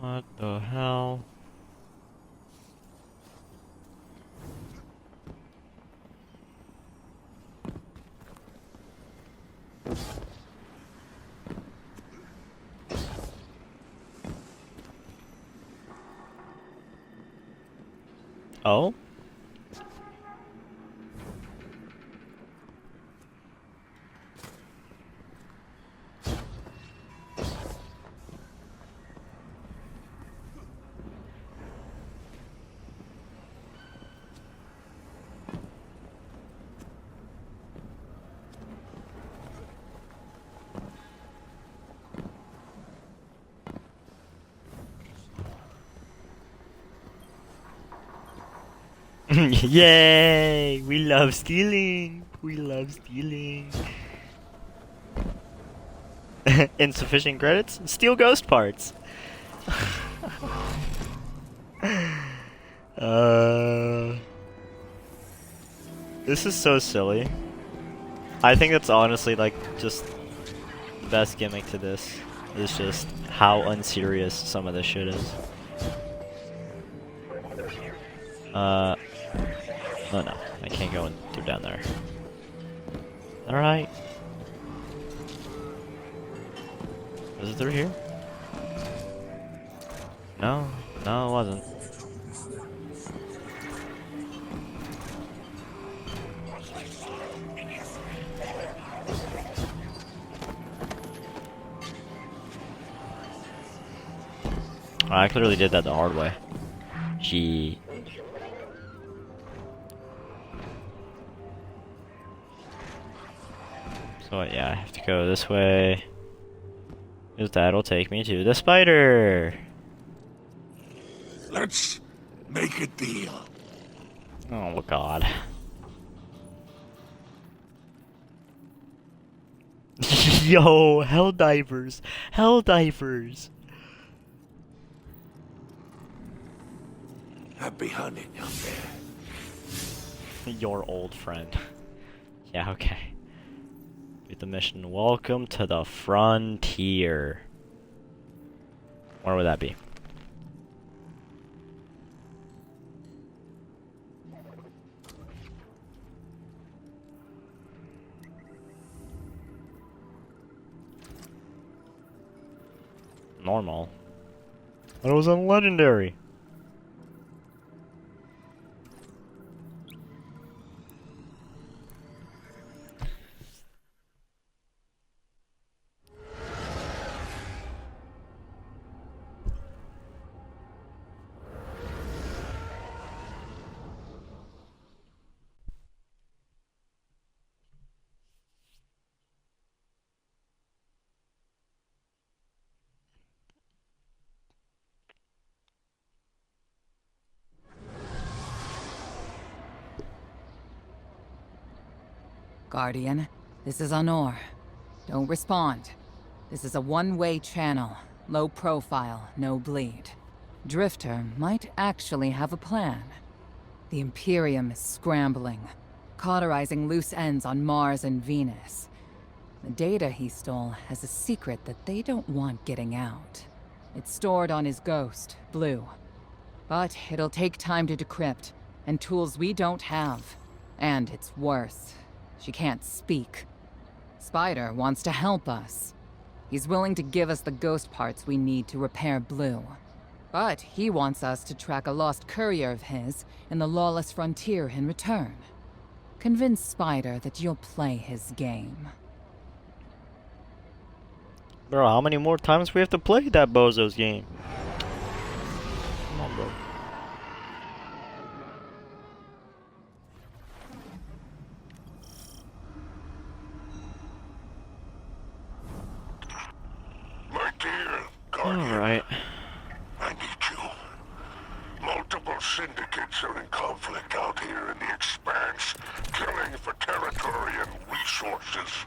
[SPEAKER 1] What the hell? Oh? Yay! We love stealing! We love stealing! Insufficient credits? Steal ghost parts! This is so silly. I think that's honestly like just the best gimmick to this. Is just how unserious some of this shit is. Oh no, I can't go through down there. Alright. Was it through here? No, no it wasn't. Oh, I clearly did that the hard way. Gee. So yeah, I have to go this way. Because that'll take me to the spider!
[SPEAKER 7] Let's make a deal.
[SPEAKER 1] Oh god. Yo, Helldivers! Helldivers!
[SPEAKER 7] Happy hunting out there.
[SPEAKER 1] Your old friend. Yeah, okay. Read the mission. Welcome to the frontier. Where would that be? Normal. But it was on legendary.
[SPEAKER 4] Guardian, this is Honor. Don't respond. This is a one-way channel. Low profile, no bleed. Drifter might actually have a plan. The Imperium is scrambling, cauterizing loose ends on Mars and Venus. The data he stole has a secret that they don't want getting out. It's stored on his ghost, Blue. But it'll take time to decrypt, and tools we don't have. And it's worse. She can't speak. Spider wants to help us. He's willing to give us the ghost parts we need to repair Blue. But he wants us to track a lost courier of his in the lawless frontier in return. Convince Spider that you'll play his game.
[SPEAKER 1] Bro, how many more times we have to play that bozo's game? Come on, bro.
[SPEAKER 7] My dear Guardian,
[SPEAKER 1] Alright.
[SPEAKER 7] I need you. Multiple syndicates are in conflict out here in the Expanse, killing for territory and resources.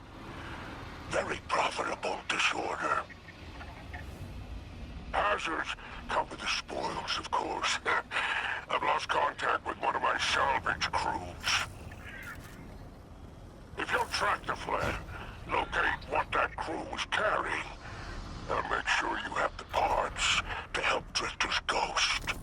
[SPEAKER 7] Very profitable disorder. Hazards come with the spoils, of course. I've lost contact with one of my salvage crews. If you'll track the flare, locate what that crew was carrying, I'll make sure you have the parts to help Drifter's ghost.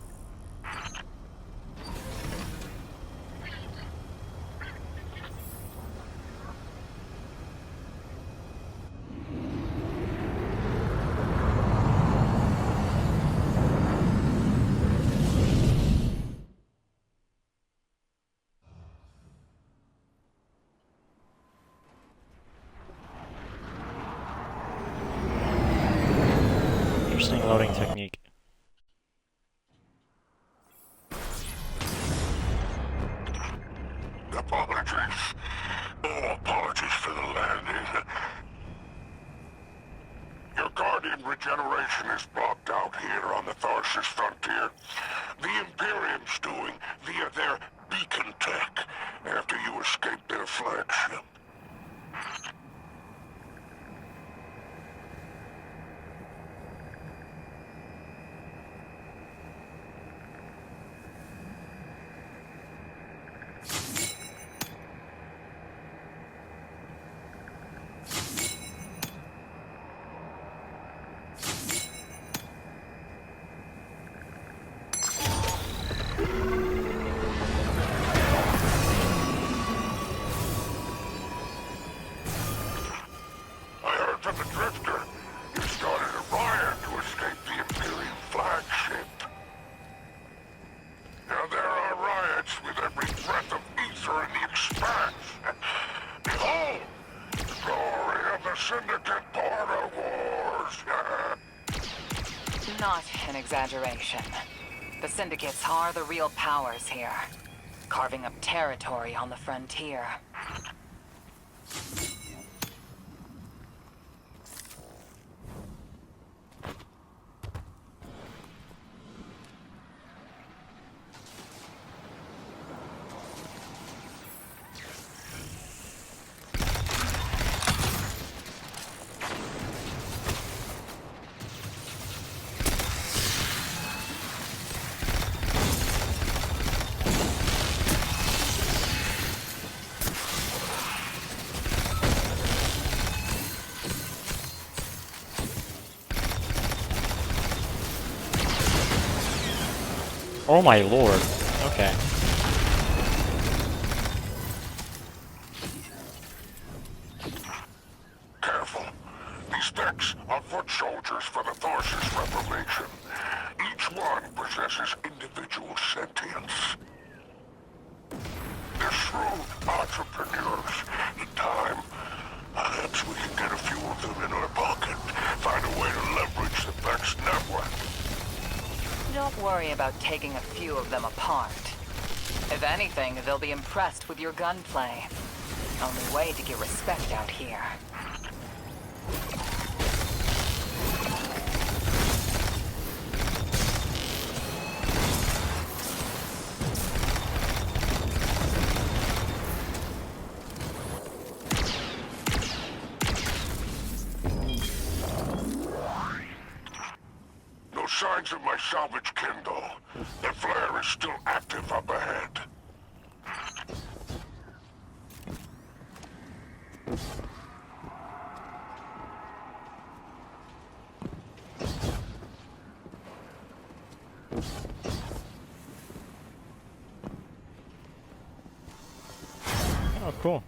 [SPEAKER 1] Interesting loading technique.
[SPEAKER 7] Apologies. Oh, apologies for the landing. Your Guardian regeneration is blocked out here on the Tharsis frontier. The Imperium's doing via their beacon tech after you escaped their flagship. From the Drifter, you started a riot to escape the Imperium flagship. Now there are riots with every breath of ether in the Expanse. Behold, the glory of the Syndicate Border Wars.
[SPEAKER 4] Not an exaggeration. The Syndicates are the real powers here, carving up territory on the frontier.
[SPEAKER 1] Oh my lord. Okay.
[SPEAKER 7] Careful. These Vex are foot soldiers for the Tharsis Reformation. Each one possesses individual sentience. They're shrewd entrepreneurs. In time, perhaps we can get a few of them in our pocket. Find a way to leverage the Vex network.
[SPEAKER 4] Don't worry about taking a few of them apart. If anything, they'll be impressed with your gunplay. Only way to get respect out here.
[SPEAKER 7] No signs of my salvage Kindle. The flare is still active up ahead.
[SPEAKER 1] Oh, cool.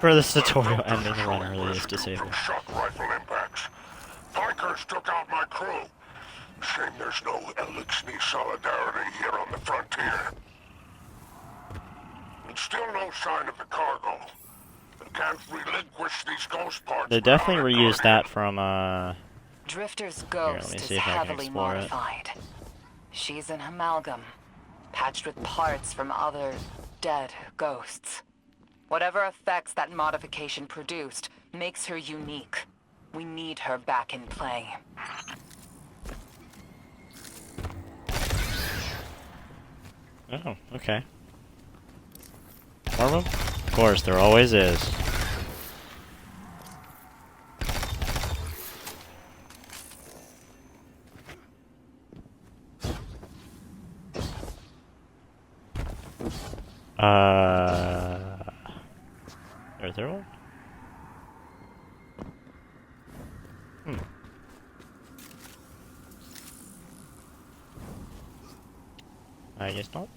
[SPEAKER 1] For this tutorial, ending the run early is disabled.
[SPEAKER 7] Shock rifle impacts. Pikers took out my crew. Shame there's no Knightzky solidarity here on the frontier. And still no sign of the cargo. They can't relinquish these ghost parts.
[SPEAKER 1] They definitely reused that from
[SPEAKER 4] Drifter's
[SPEAKER 1] let
[SPEAKER 4] ghost
[SPEAKER 1] me
[SPEAKER 4] is
[SPEAKER 1] see if I can
[SPEAKER 4] heavily
[SPEAKER 1] explore it.
[SPEAKER 4] modified. She's an amalgam, patched with parts from other dead ghosts. Whatever effects that modification produced makes her unique. We need her back in play.
[SPEAKER 1] Oh, okay. More of them? Of course, there always is. Is there one? I guess not.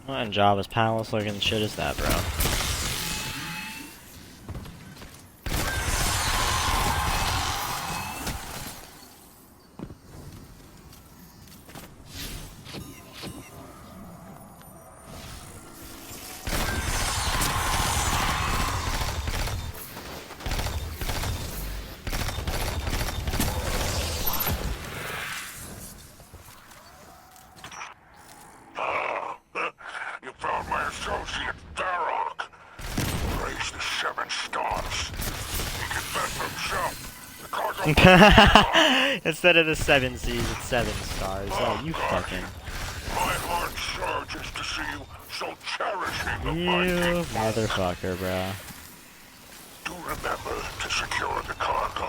[SPEAKER 1] What in Java's palace looking shit is that, bro?
[SPEAKER 7] You found my associate, Darrock. Praise the 7 stars. He confessed himself. The cargo...
[SPEAKER 1] Instead of the 7 C's, it's 7 stars. Oh, you fucking...
[SPEAKER 7] My heart surges to see you so cherishing of my
[SPEAKER 1] You
[SPEAKER 7] king.
[SPEAKER 1] motherfucker, bro.
[SPEAKER 7] Do remember to secure the cargo.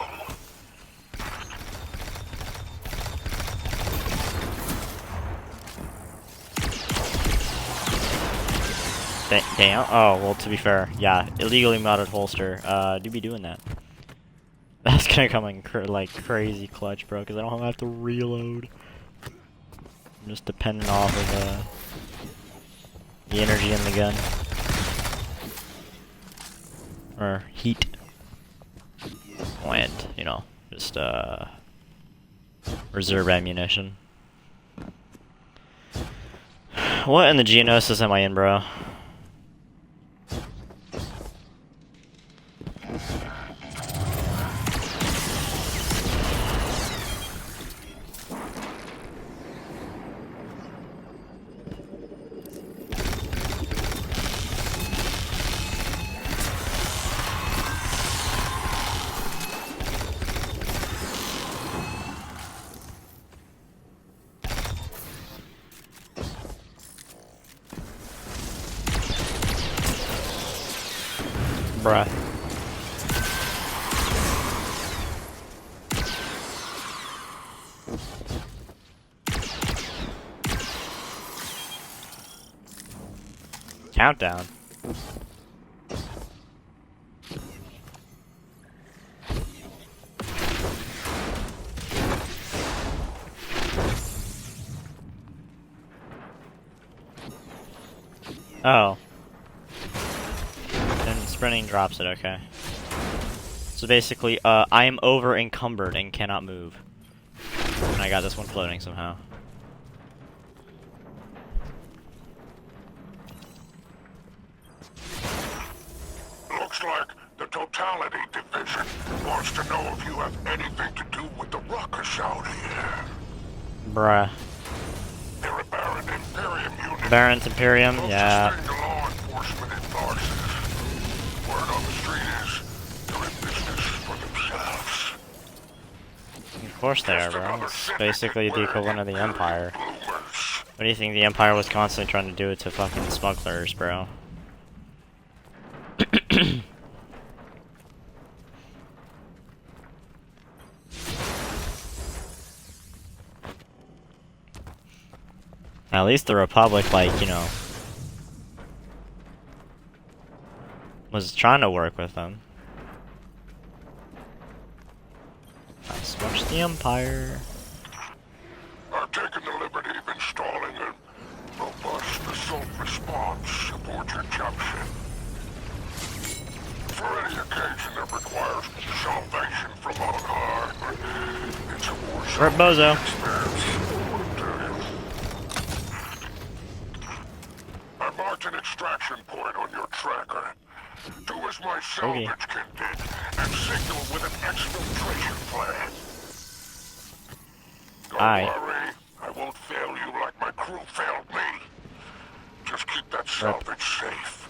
[SPEAKER 1] Damn. Oh, well, to be fair, yeah, illegally modded holster. Do be doing that. That's gonna come in like crazy clutch, bro, because I don't have to reload. I'm just dependent off of the energy in the gun. Or heat. And, you know, just reserve ammunition. What in the Geonosis am I in, bro? Bruh. Countdown. Oh. And sprinting drops it, okay. So basically, I am over encumbered and cannot move. And I got this one floating somehow.
[SPEAKER 7] Looks like the Totality Division wants to know if you have anything to do with the ruckus out here.
[SPEAKER 1] Bruh.
[SPEAKER 7] They're a Baron Imperium unit.
[SPEAKER 1] Baron's Imperium, yeah.
[SPEAKER 7] Closest thing to law enforcement in Narcissus. Word on the street is they're in business for themselves.
[SPEAKER 1] Of course they are, bro. It's basically the equivalent of the Empire. What do you think the Empire was constantly trying to do it to fucking smugglers, bro? At least the Republic, like, you know, was trying to work with them. Not so much the Empire.
[SPEAKER 7] Our taken the liberty of installing a robust assault response aboard your jump ship. For any occasion that requires salvation from on high, but it's a more
[SPEAKER 1] Rip Bozo.
[SPEAKER 7] experience. I marked an extraction point on your tracker. Do as my salvage kit did, and signal with an exfiltration plan. Don't worry, I won't fail you like my crew failed me. Just keep that salvage safe.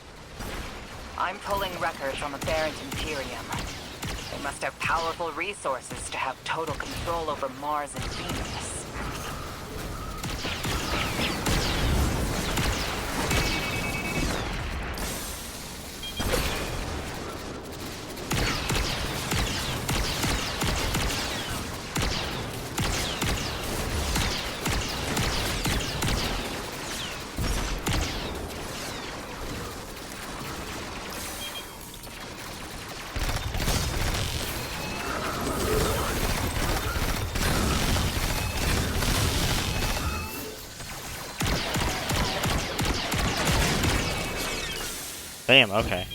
[SPEAKER 4] I'm pulling records on the Barrent Imperium. They must have powerful resources to have total control over Mars and Venus.
[SPEAKER 1] Damn, okay.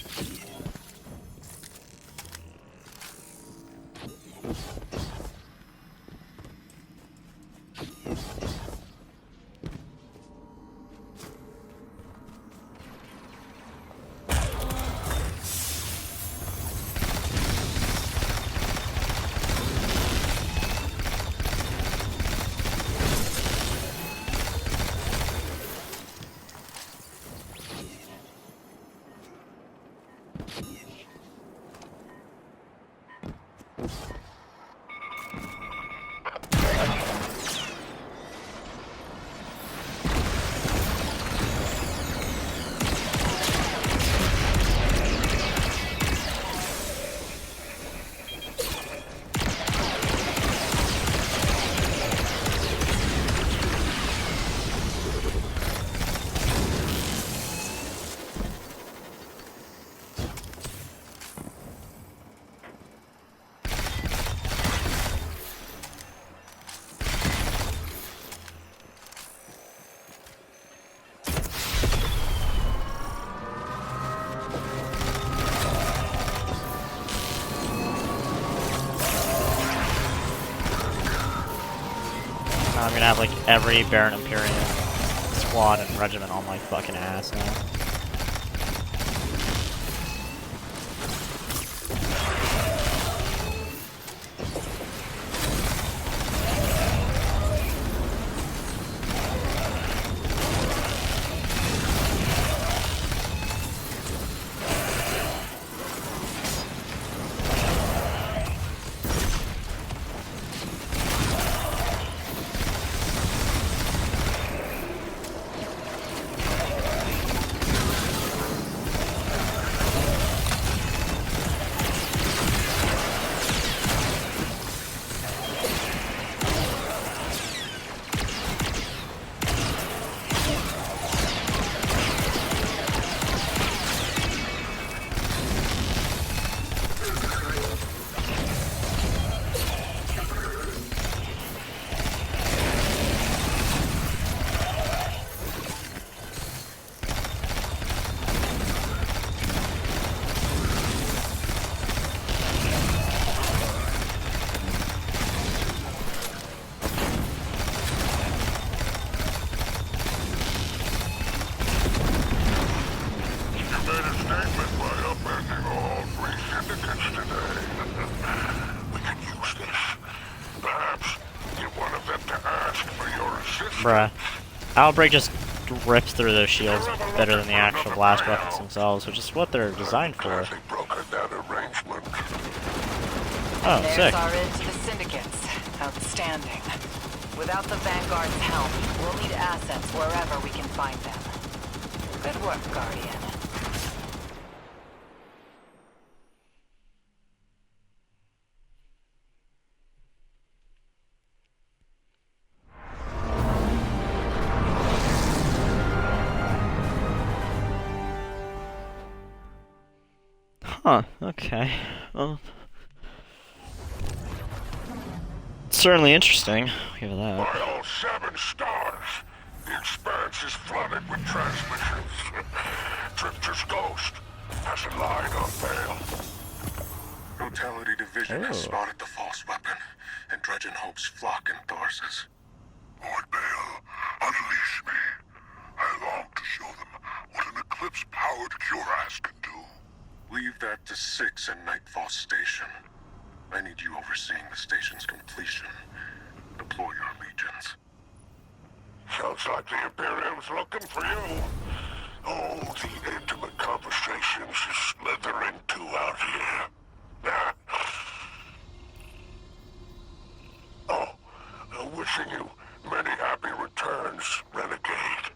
[SPEAKER 1] I'm gonna have like every Baron Imperium squad and regiment on my fucking ass now. Bruh. Outbreak just rips through those shields better than the actual blast rockets themselves, which is what they're designed for. Oh,
[SPEAKER 4] There's
[SPEAKER 1] sick.
[SPEAKER 4] our end to the syndicates. Outstanding. Without the Vanguard's help, we'll need assets wherever we can find them. Good work, Guardian.
[SPEAKER 1] Huh, okay. Well. certainly interesting. I'll give it that.
[SPEAKER 7] By all 7 stars, the expanse is flooded with transmissions. Drifter's ghost has a line on Bale.
[SPEAKER 11] Totality Division has spotted the false weapon, and Dredgen hopes flock in Thorses.
[SPEAKER 7] Lord Bale, unleash me. I long to show them what an Eclipse-powered cuirass can do.
[SPEAKER 11] Leave that to 6 and Nightfall Station. I need you overseeing the station's completion. Deploy your legions.
[SPEAKER 7] Sounds like the Imperium's looking for you. Oh, the intimate conversations you slither into out here. Oh, wishing you many happy returns, Renegade.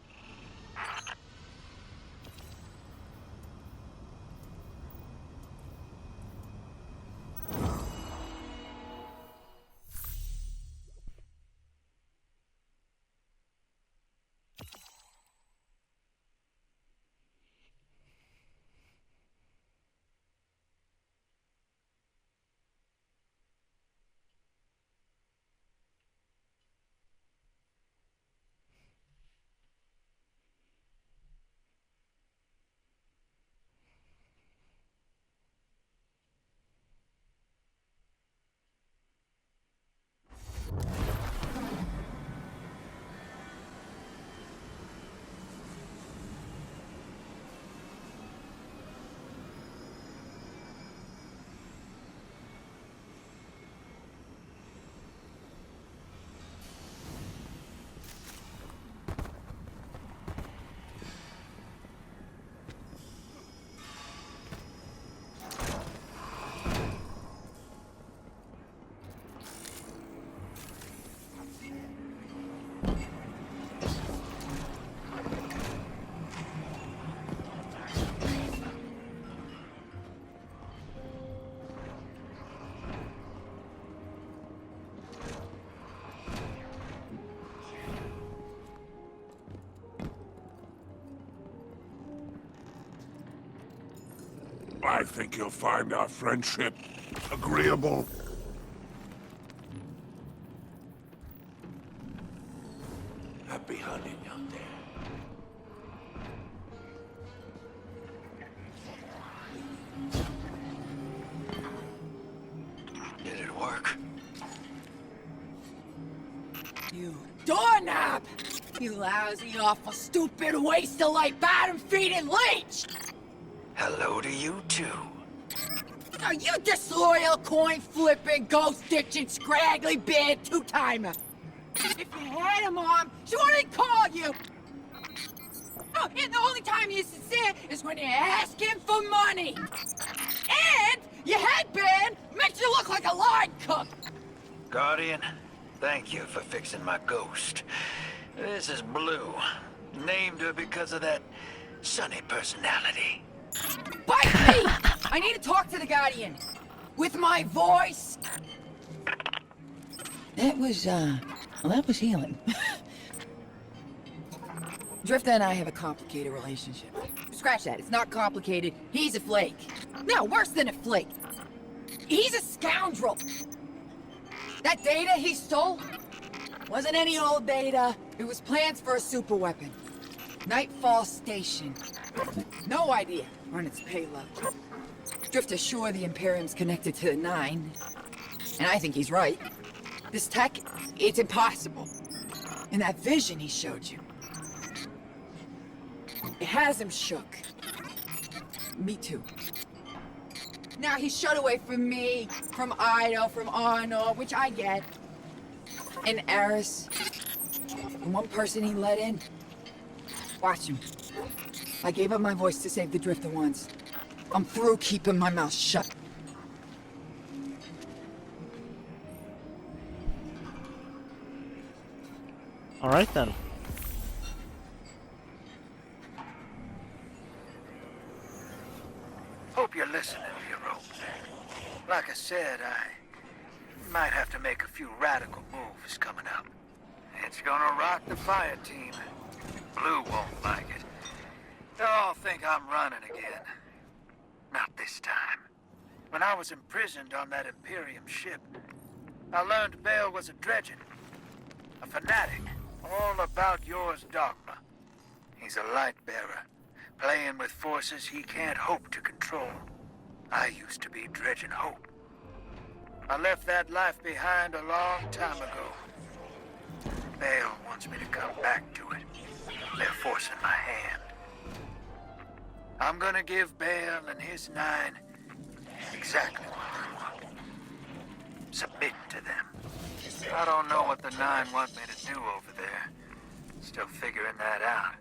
[SPEAKER 7] I think you'll find our friendship agreeable. Happy hunting out there.
[SPEAKER 2] Did it work?
[SPEAKER 12] You doorknob! You lousy, awful, stupid, waste of life, bottom-feeding leech!
[SPEAKER 2] Hello to you, too.
[SPEAKER 12] Are you disloyal, coin-flipping, ghost-ditching, scraggly beard two-timer? If you had a mom, she wouldn't call you! Oh, and the only time you're sincere is when you're asking for money! And your headband makes you look like a line cook!
[SPEAKER 2] Guardian, thank you for fixing my ghost. This is Blue. Named her because of that sunny personality.
[SPEAKER 12] Bite me! I need to talk to the Guardian. With my voice. That was healing. Drifter and I have a complicated relationship. Scratch that, it's not complicated. He's a flake. No, worse than a flake. He's a scoundrel. That data he stole wasn't any old data. It was plans for a super weapon. Nightfall Station. No idea on its payload. Drifter's sure the Imperium's connected to the Nine. And I think he's right. This tech, it's impossible. And that vision he showed you, it has him shook. Me too. Now he's shut away from me, from Ido, from Arno, which I get. And Eris. And one person he let in. Watch him. I gave up my voice to save the Drifter once. I'm through keeping my mouth shut.
[SPEAKER 1] All right then.
[SPEAKER 2] Hope you're listening, hero. Like I said, I might have to make a few radical moves coming up. It's gonna rock the fire team. Blue won't like it. They'll all think I'm running again. Not this time. When I was imprisoned on that Imperium ship, I learned Bale was a dredgen, a fanatic, all about yours dogma. He's a light bearer, playing with forces he can't hope to control. I used to be dredging hope. I left that life behind a long time ago. Bale wants me to come back to it. They're forcing my hand. I'm gonna give Bale and his 9 exactly what they want. Submit to them. I don't know what the 9 want me to do over there. Still figuring that out.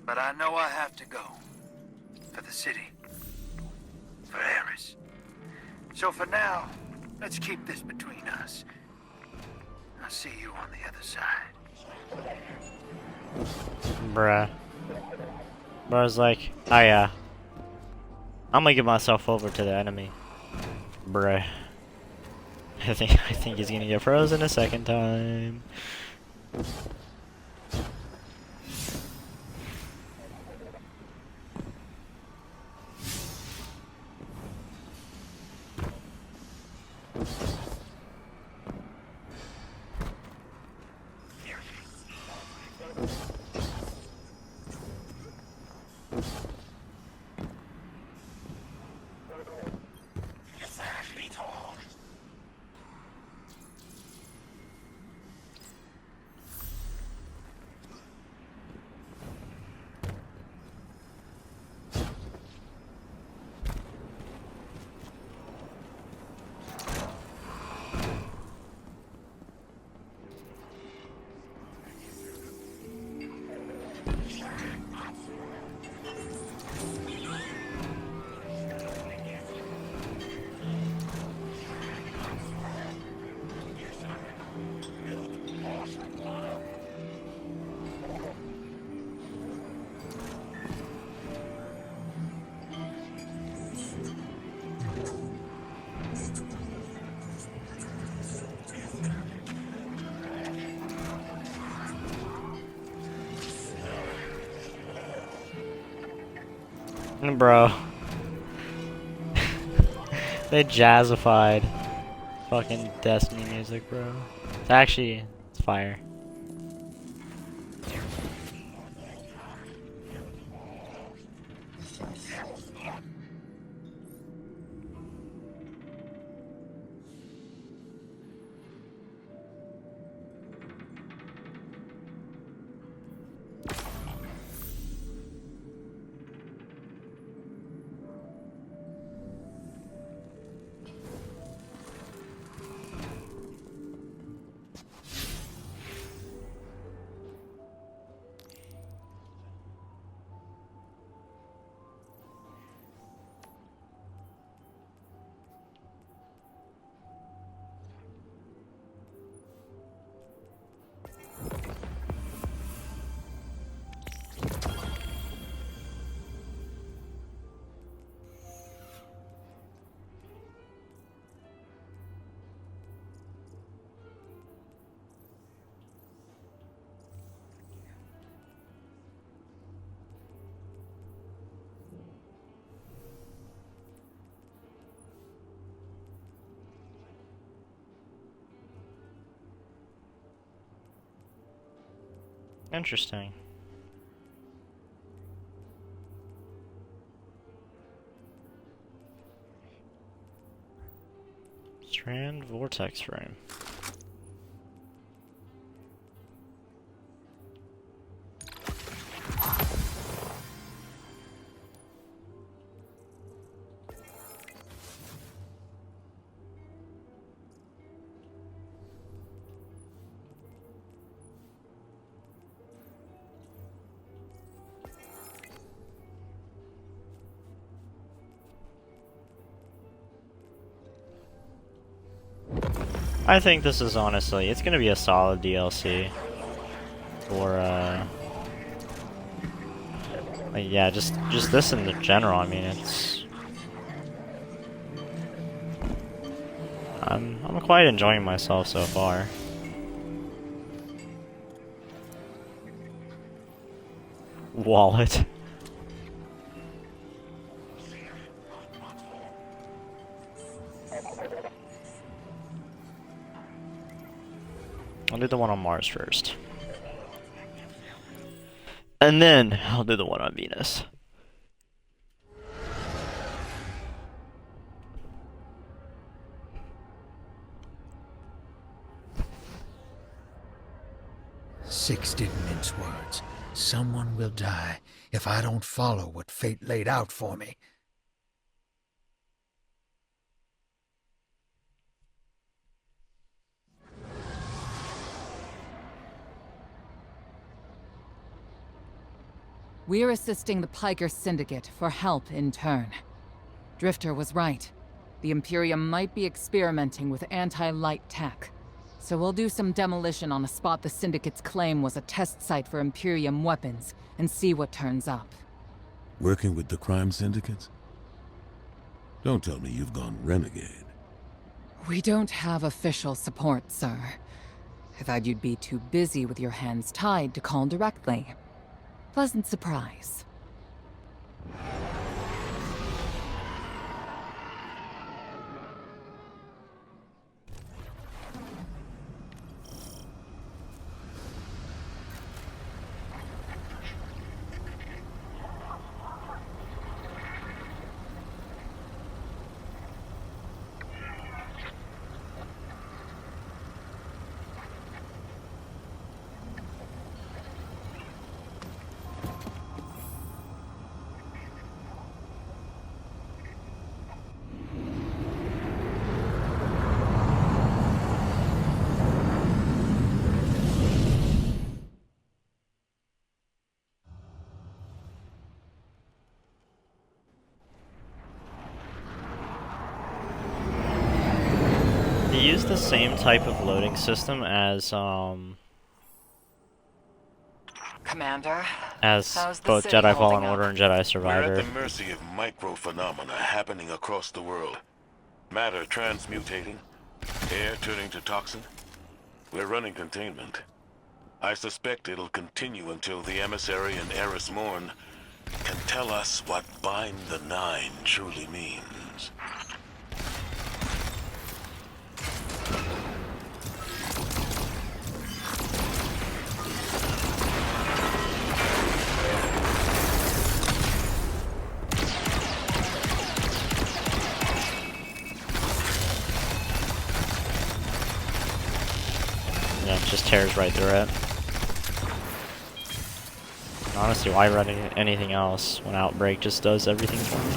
[SPEAKER 2] But I know I have to go. For the city. For Eris. So for now, let's keep this between us. I'll see you on the other side.
[SPEAKER 1] Bruh. Bruh's like, oh yeah. I'm gonna give myself over to the enemy. Bruh. I think he's gonna get frozen a second time. Bro. They jazzified fucking Destiny music, bro. It's fire. Interesting. Strand vortex frame. I think this is honestly, it's gonna be a solid DLC. For, like, yeah, just this in the general, I mean, it's... I'm quite enjoying myself so far. Wallet. do the one on Mars first. And then I'll do the one on Venus.
[SPEAKER 2] Six didn't mince words. Someone will die if I don't follow what fate laid out for me.
[SPEAKER 12] We're assisting the Piker Syndicate for help in turn. Drifter was right. The Imperium might be experimenting with anti-light tech. So we'll do some demolition on a spot the Syndicate's claim was a test site for Imperium weapons, and see what turns up.
[SPEAKER 9] Working with the crime syndicates? Don't tell me you've gone renegade.
[SPEAKER 12] We don't have official support, sir. I thought you'd be too busy with your hands tied to call directly. Pleasant surprise.
[SPEAKER 1] They use the same type of loading system as
[SPEAKER 4] Commander,
[SPEAKER 1] as
[SPEAKER 4] how's the
[SPEAKER 1] both
[SPEAKER 4] city
[SPEAKER 1] Jedi
[SPEAKER 4] holding
[SPEAKER 1] Fallen
[SPEAKER 4] up?
[SPEAKER 1] Order and Jedi
[SPEAKER 11] We're
[SPEAKER 1] Survivor.
[SPEAKER 11] at the mercy of microphenomena happening across the world. Matter transmutating, air turning to toxin. We're running containment. I suspect it'll continue until the emissary and Eris Morn can tell us what Bind the Nine truly means.
[SPEAKER 1] Yeah, it just tears right through it. Honestly, why run anything else when Outbreak just does everything for me?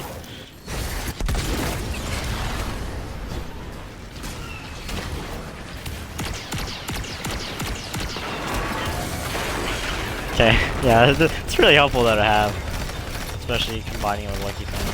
[SPEAKER 1] Okay, yeah, it's really helpful though to have, especially combining it with Lucky Fans.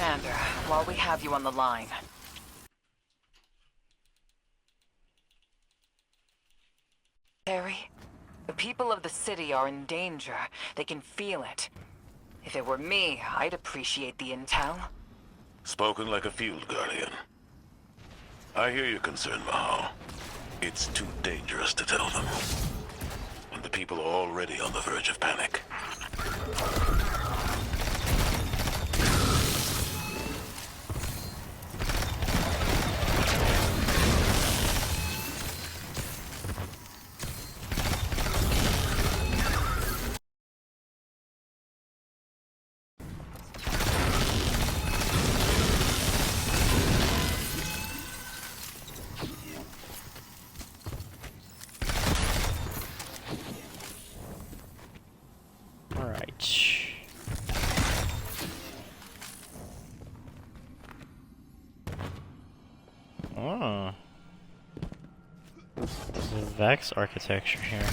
[SPEAKER 4] Commander, while we have you on the line. Harry, the people of the city are in danger. They can feel it. If it were me, I'd appreciate the intel.
[SPEAKER 11] Spoken like a field guardian. I hear your concern, Mahal. It's too dangerous to tell them. And the people are already on the verge of panic.
[SPEAKER 1] Oh. The Vex architecture here.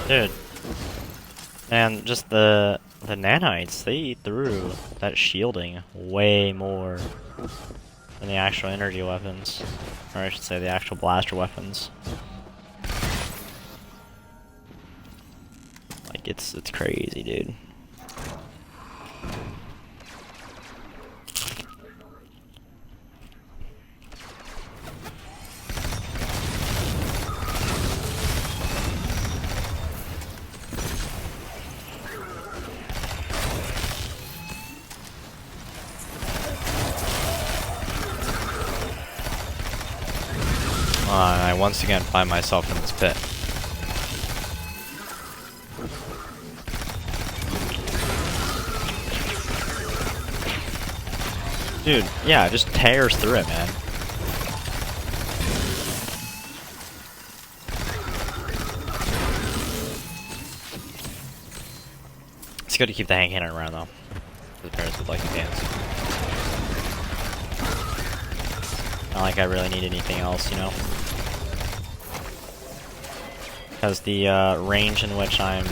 [SPEAKER 1] Dude. And just the nanites, they eat through that shielding way more than the actual energy weapons. Or I should say the actual blaster weapons. Like it's crazy, dude. I once again find myself in this pit. Dude, yeah, it just tears through it, man. It's good to keep the hand cannon around, though. The parents would like to dance. Not like I really need anything else, you know? Because the range in which I'm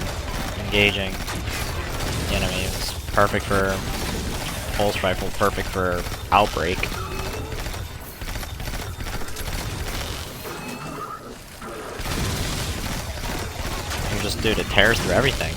[SPEAKER 1] engaging the enemy is perfect for pulse rifle, perfect for outbreak. And just, dude, it tears through everything.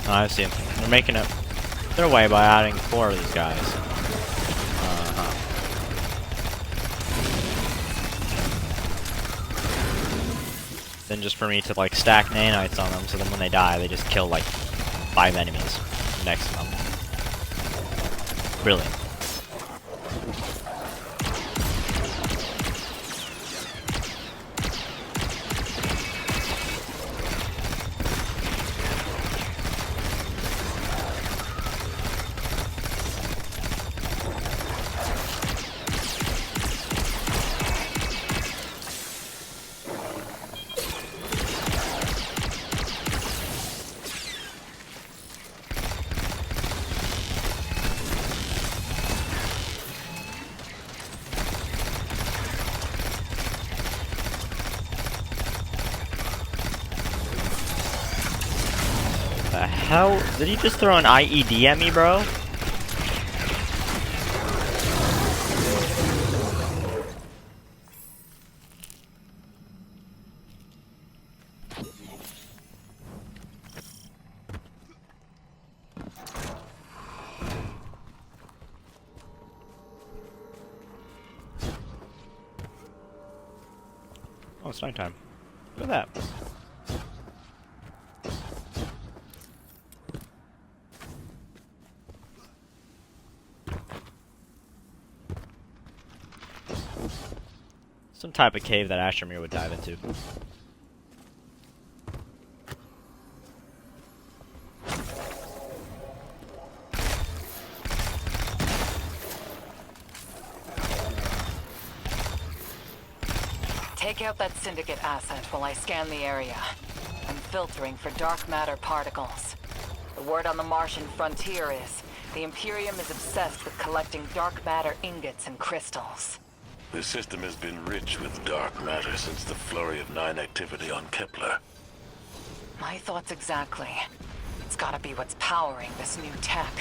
[SPEAKER 1] Oh, I see. They're making it their way by adding 4 of these guys. Then just for me to like stack nanites on them, so then when they die, they just kill like 5 enemies next to them. Brilliant. hell? Did he just throw an IED at me, bro? Oh, it's nighttime. Look at that. Some type of cave that Astromir would dive into.
[SPEAKER 4] Take out that Syndicate asset while I scan the area. I'm filtering for dark matter particles. The word on the Martian frontier is the Imperium is obsessed with collecting dark matter ingots and crystals.
[SPEAKER 11] The system has been rich with dark matter since the flurry of 9 activity on Kepler.
[SPEAKER 4] My thoughts exactly. It's gotta be what's powering this new tech.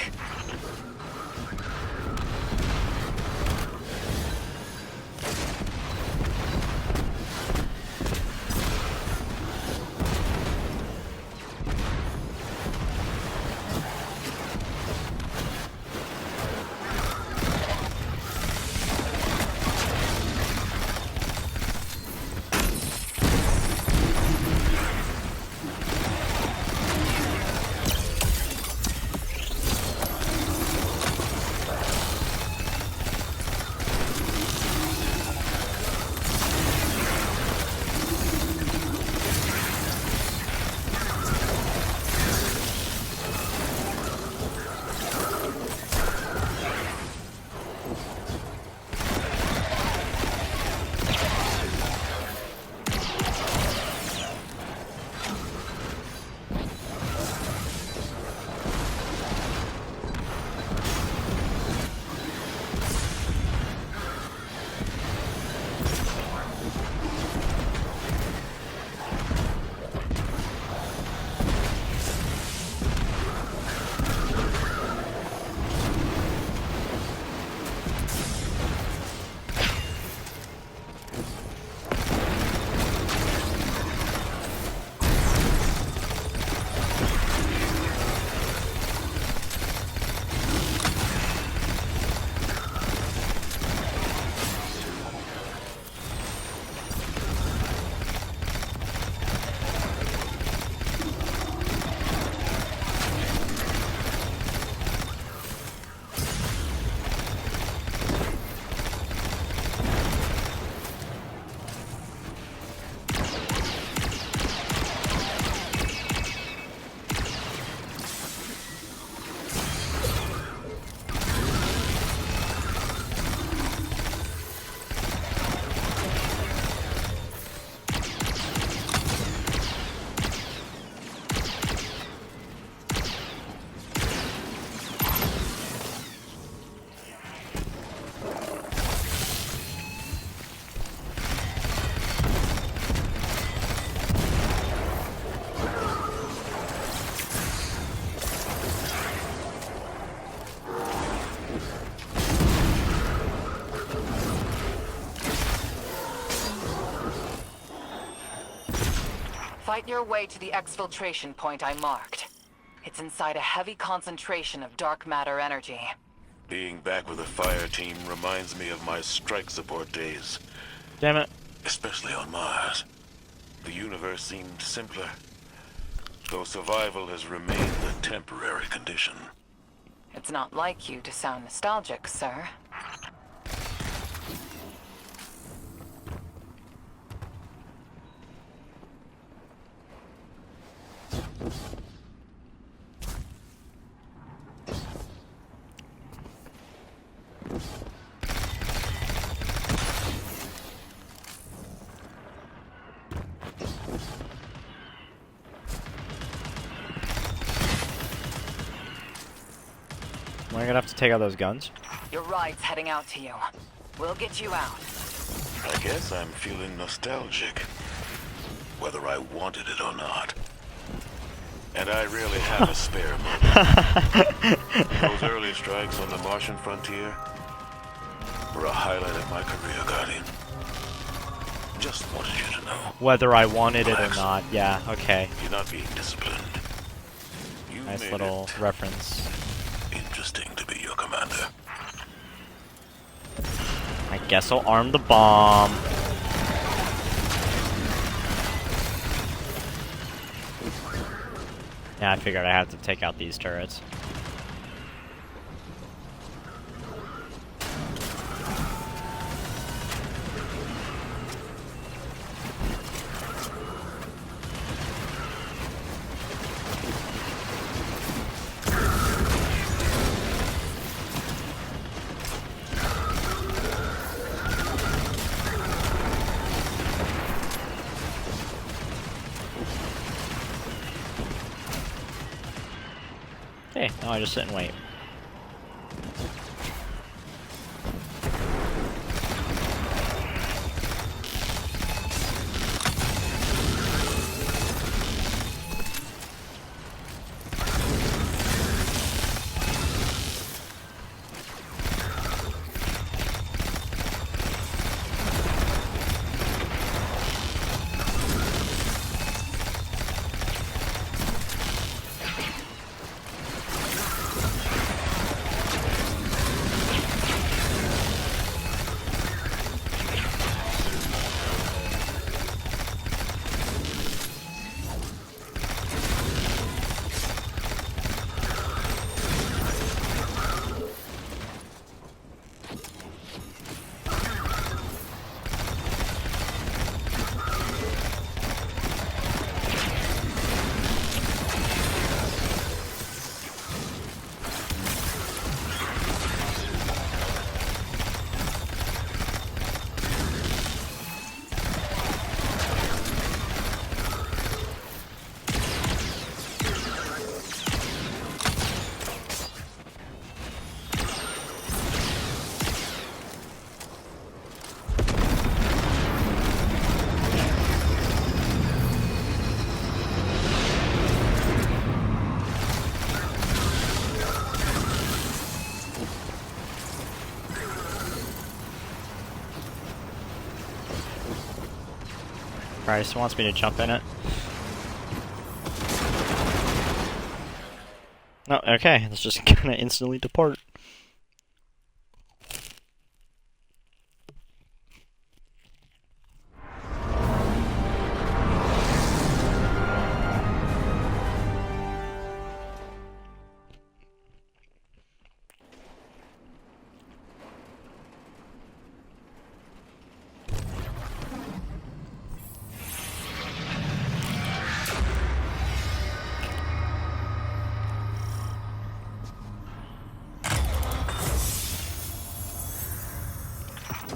[SPEAKER 4] Fight your way to the exfiltration point I marked. It's inside a heavy concentration of dark matter energy.
[SPEAKER 11] Being back with a fire team reminds me of my strike support days.
[SPEAKER 1] Damn it.
[SPEAKER 11] Especially on Mars. The universe seemed simpler, though survival has remained a temporary condition.
[SPEAKER 4] It's not like you to sound nostalgic, sir.
[SPEAKER 1] Am I gonna have to take out those guns?
[SPEAKER 4] Your ride's heading out to you. We'll get you out.
[SPEAKER 11] I guess I'm feeling nostalgic, whether I wanted it or not. And I really have a spare moment. Those early strikes on the Martian frontier were a highlight of my career, Guardian. Just wanted you to know.
[SPEAKER 1] Whether I wanted it or
[SPEAKER 11] Relax.
[SPEAKER 1] not, yeah, okay.
[SPEAKER 11] You're not being disciplined. You
[SPEAKER 1] Nice
[SPEAKER 11] made
[SPEAKER 1] little
[SPEAKER 11] it
[SPEAKER 1] reference.
[SPEAKER 11] interesting to be your commander.
[SPEAKER 1] I guess I'll arm the bomb. Yeah, I figured I had to take out these turrets. Okay, now I just sit and wait. Price wants me to jump in it. No, okay, let's just gonna instantly depart.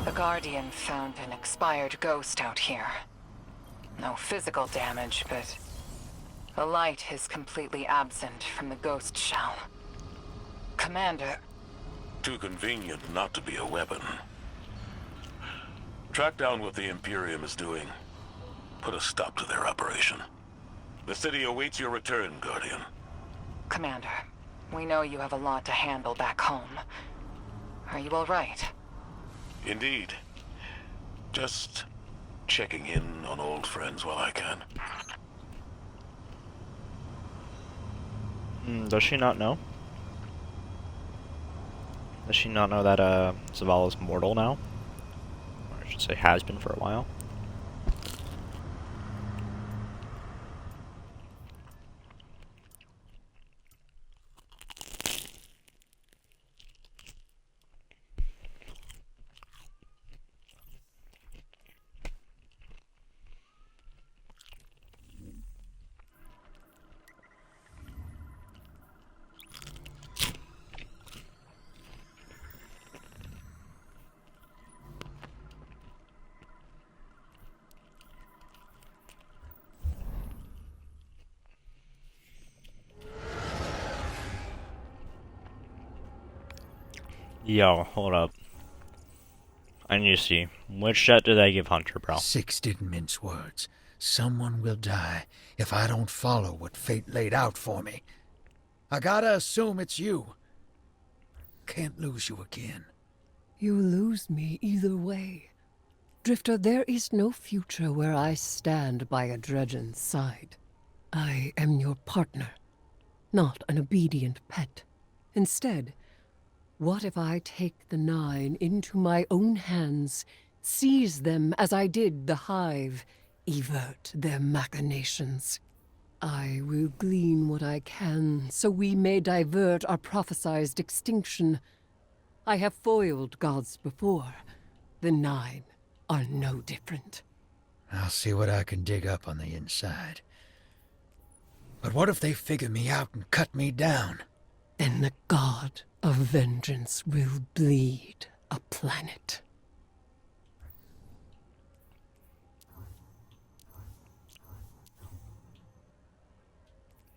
[SPEAKER 4] The Guardian found an expired ghost out here. No physical damage, but the light is completely absent from the ghost shell. Commander,
[SPEAKER 11] Too convenient not to be a weapon. Track down what the Imperium is doing. Put a stop to their operation. The city awaits your return, Guardian.
[SPEAKER 4] Commander, we know you have a lot to handle back home. Are you all right?
[SPEAKER 11] Indeed. Just checking in on old friends while I can.
[SPEAKER 1] Does she not know? Does she not know that Zavala's mortal now? Or I should say has been for a while. Yo, hold up. I need to see. Which jet did I give Hunter, bro?
[SPEAKER 2] 6 didn't mince words. someone will die if I don't follow what fate laid out for me. I gotta assume it's you. Can't lose you again.
[SPEAKER 6] You lose me either way. Drifter, there is no future where I stand by a Dredgen's side. I am your partner, not an obedient pet. Instead, what if I take the Nine into my own hands, seize them as I did the Hive, evert their machinations? I will glean what I can, so we may divert our prophesized extinction. I have foiled gods before. The Nine are no different.
[SPEAKER 2] I'll see what I can dig up on the inside. But what if they figure me out and cut me down?
[SPEAKER 6] Then the god of vengeance will bleed a planet.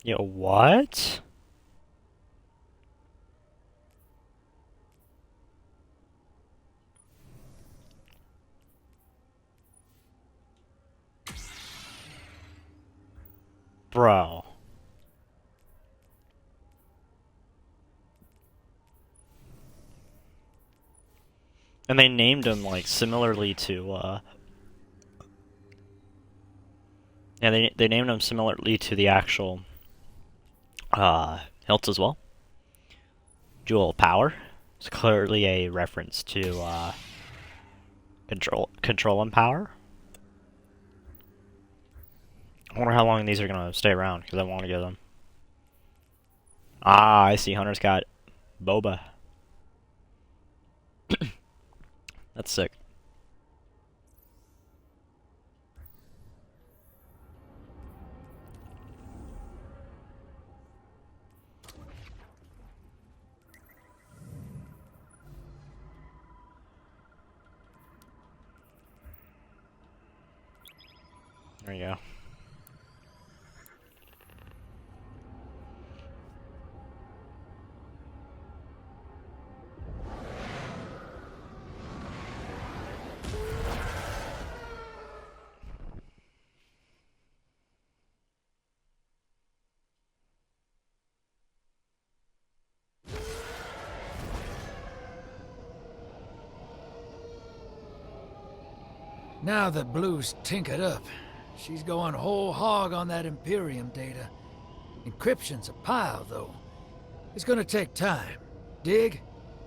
[SPEAKER 1] Yo, what? Bro. And they named him, like, similarly to, yeah, they named him similarly to the actual, Hilt as well. Jewel of Power. It's clearly a reference to, Control and Power. I wonder how long these are gonna stay around, because I want to get them. Ah, I see. Hunter's got Boba. That's sick. There you go.
[SPEAKER 2] Now that Blue's tinkered up, she's going whole hog on that Imperium data. Encryption's a pile, though. It's gonna take time. Dig?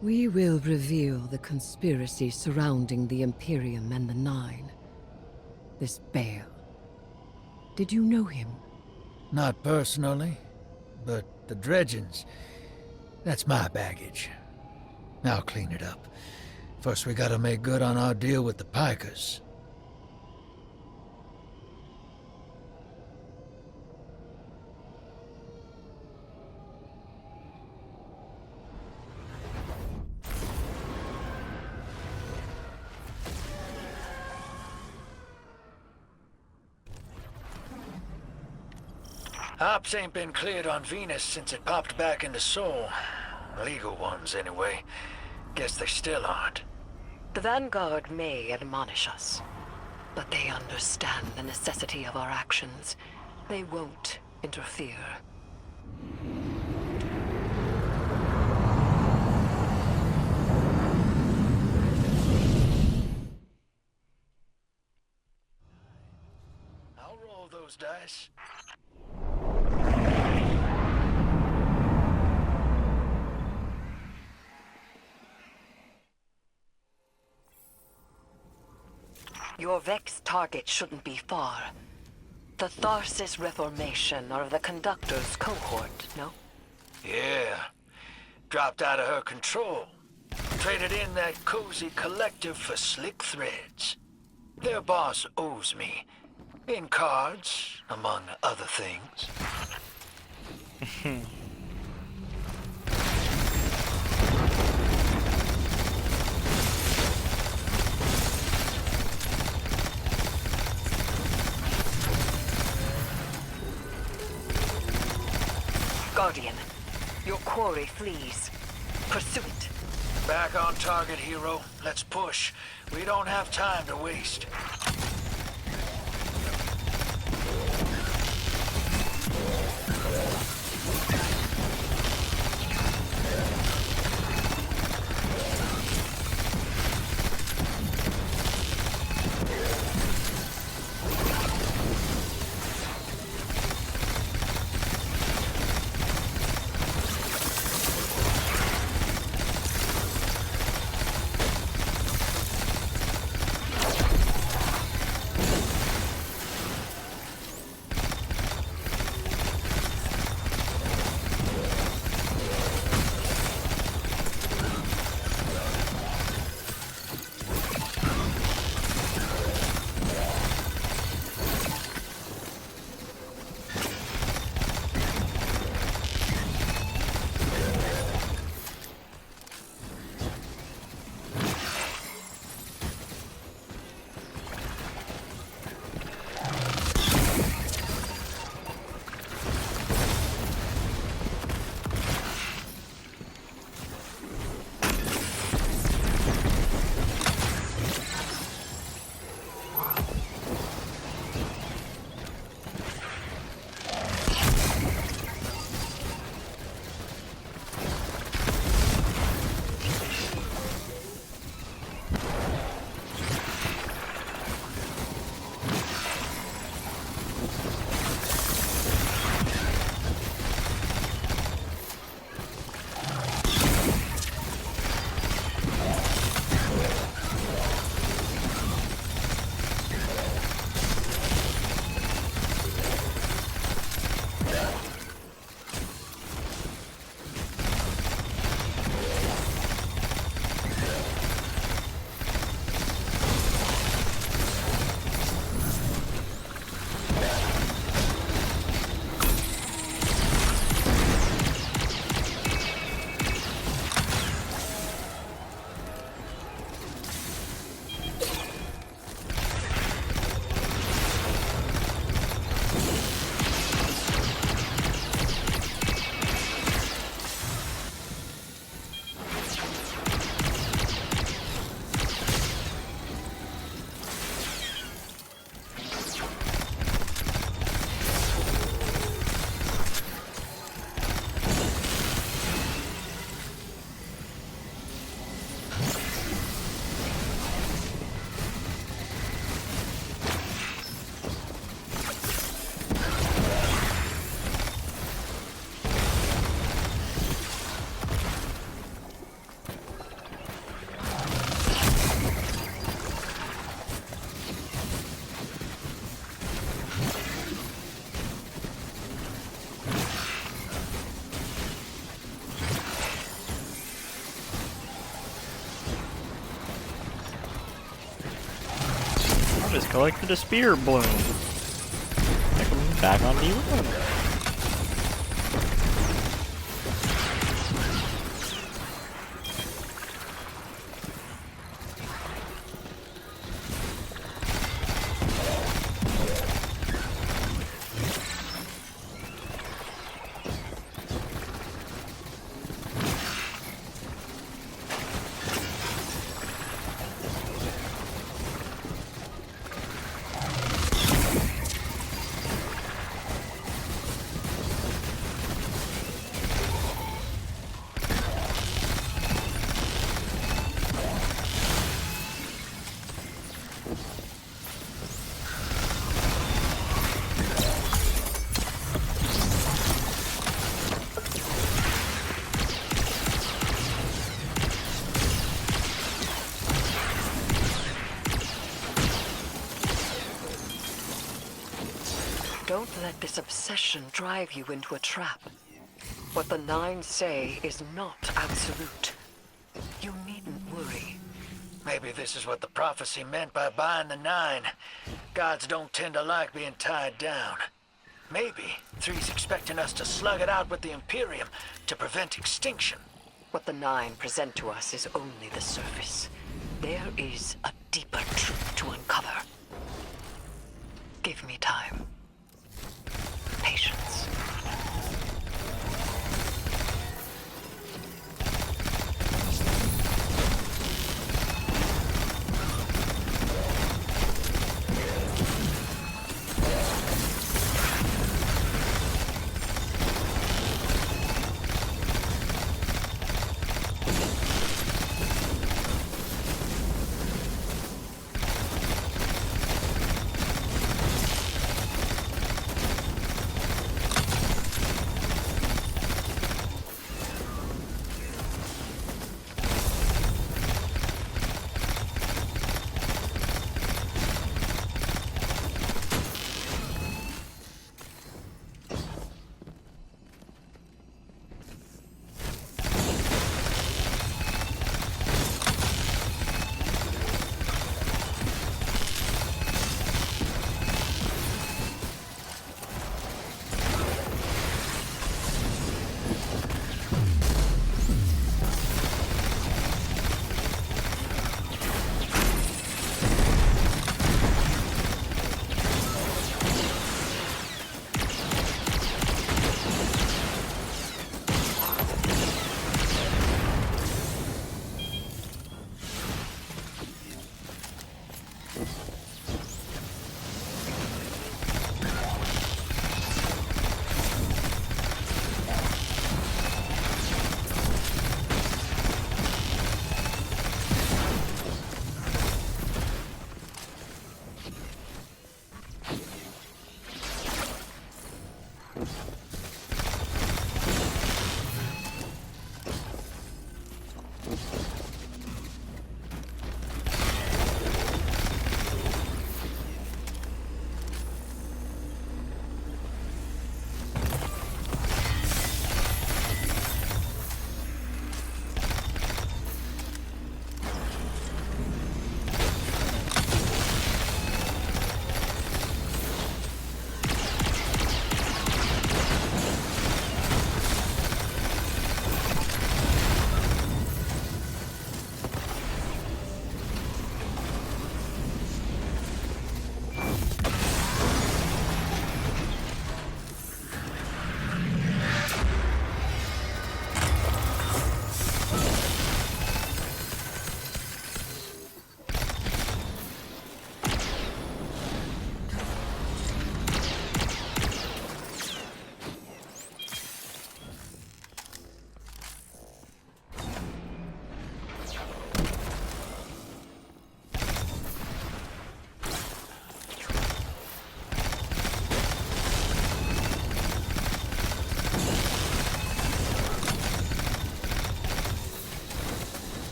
[SPEAKER 6] We will reveal the conspiracy surrounding the Imperium and the Nine. This Bale. Did you know him?
[SPEAKER 2] Not personally, but the Dredgens, that's my baggage. I'll clean it up. First we gotta make good on our deal with the Pikers. Ops ain't been cleared on Venus since it popped back into Sol. Legal ones, anyway. Guess they still aren't.
[SPEAKER 4] The Vanguard may admonish us, but they understand the necessity of our actions. They won't interfere.
[SPEAKER 2] I'll roll those dice.
[SPEAKER 4] Your Vex target shouldn't be far. The Tharsis Reformation are the Conductor's cohort, no?
[SPEAKER 2] Yeah. Dropped out of her control. Traded in that cozy collective for slick threads. Their boss owes me. In cards, among other things.
[SPEAKER 4] Guardian, your quarry flees. Pursue it.
[SPEAKER 2] Back on target, hero. Let's push. We don't have time to waste.
[SPEAKER 1] I just collected a spear bloom. Take them back on the room.
[SPEAKER 6] Don't let this obsession drive you into a trap. What the Nine say is not absolute. You needn't worry.
[SPEAKER 2] Maybe this is what the prophecy meant by buying the Nine. Gods don't tend to like being tied down. Maybe 3's expecting us to slug it out with the Imperium to prevent extinction.
[SPEAKER 6] What the Nine present to us is only the surface. There is a deeper truth to uncover. Give me time. Patience.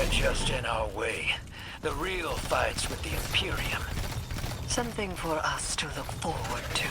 [SPEAKER 2] They're just in our way. The real fight's with the Imperium.
[SPEAKER 6] Something for us to look forward to.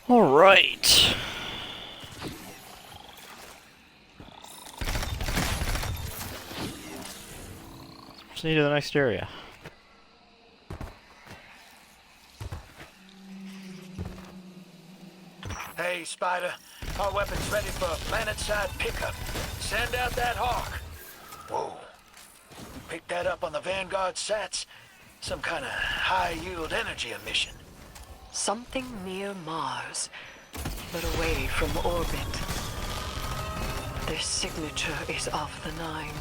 [SPEAKER 1] Alright. Proceed to the next area.
[SPEAKER 2] Hey, Spider. Our weapon's ready for a planet-side pickup. Send out that hawk. Whoa. You picked that up on the Vanguard sats? Some kind of high-yield energy emission.
[SPEAKER 6] Something near Mars, but away from orbit. Their signature is of the Nine.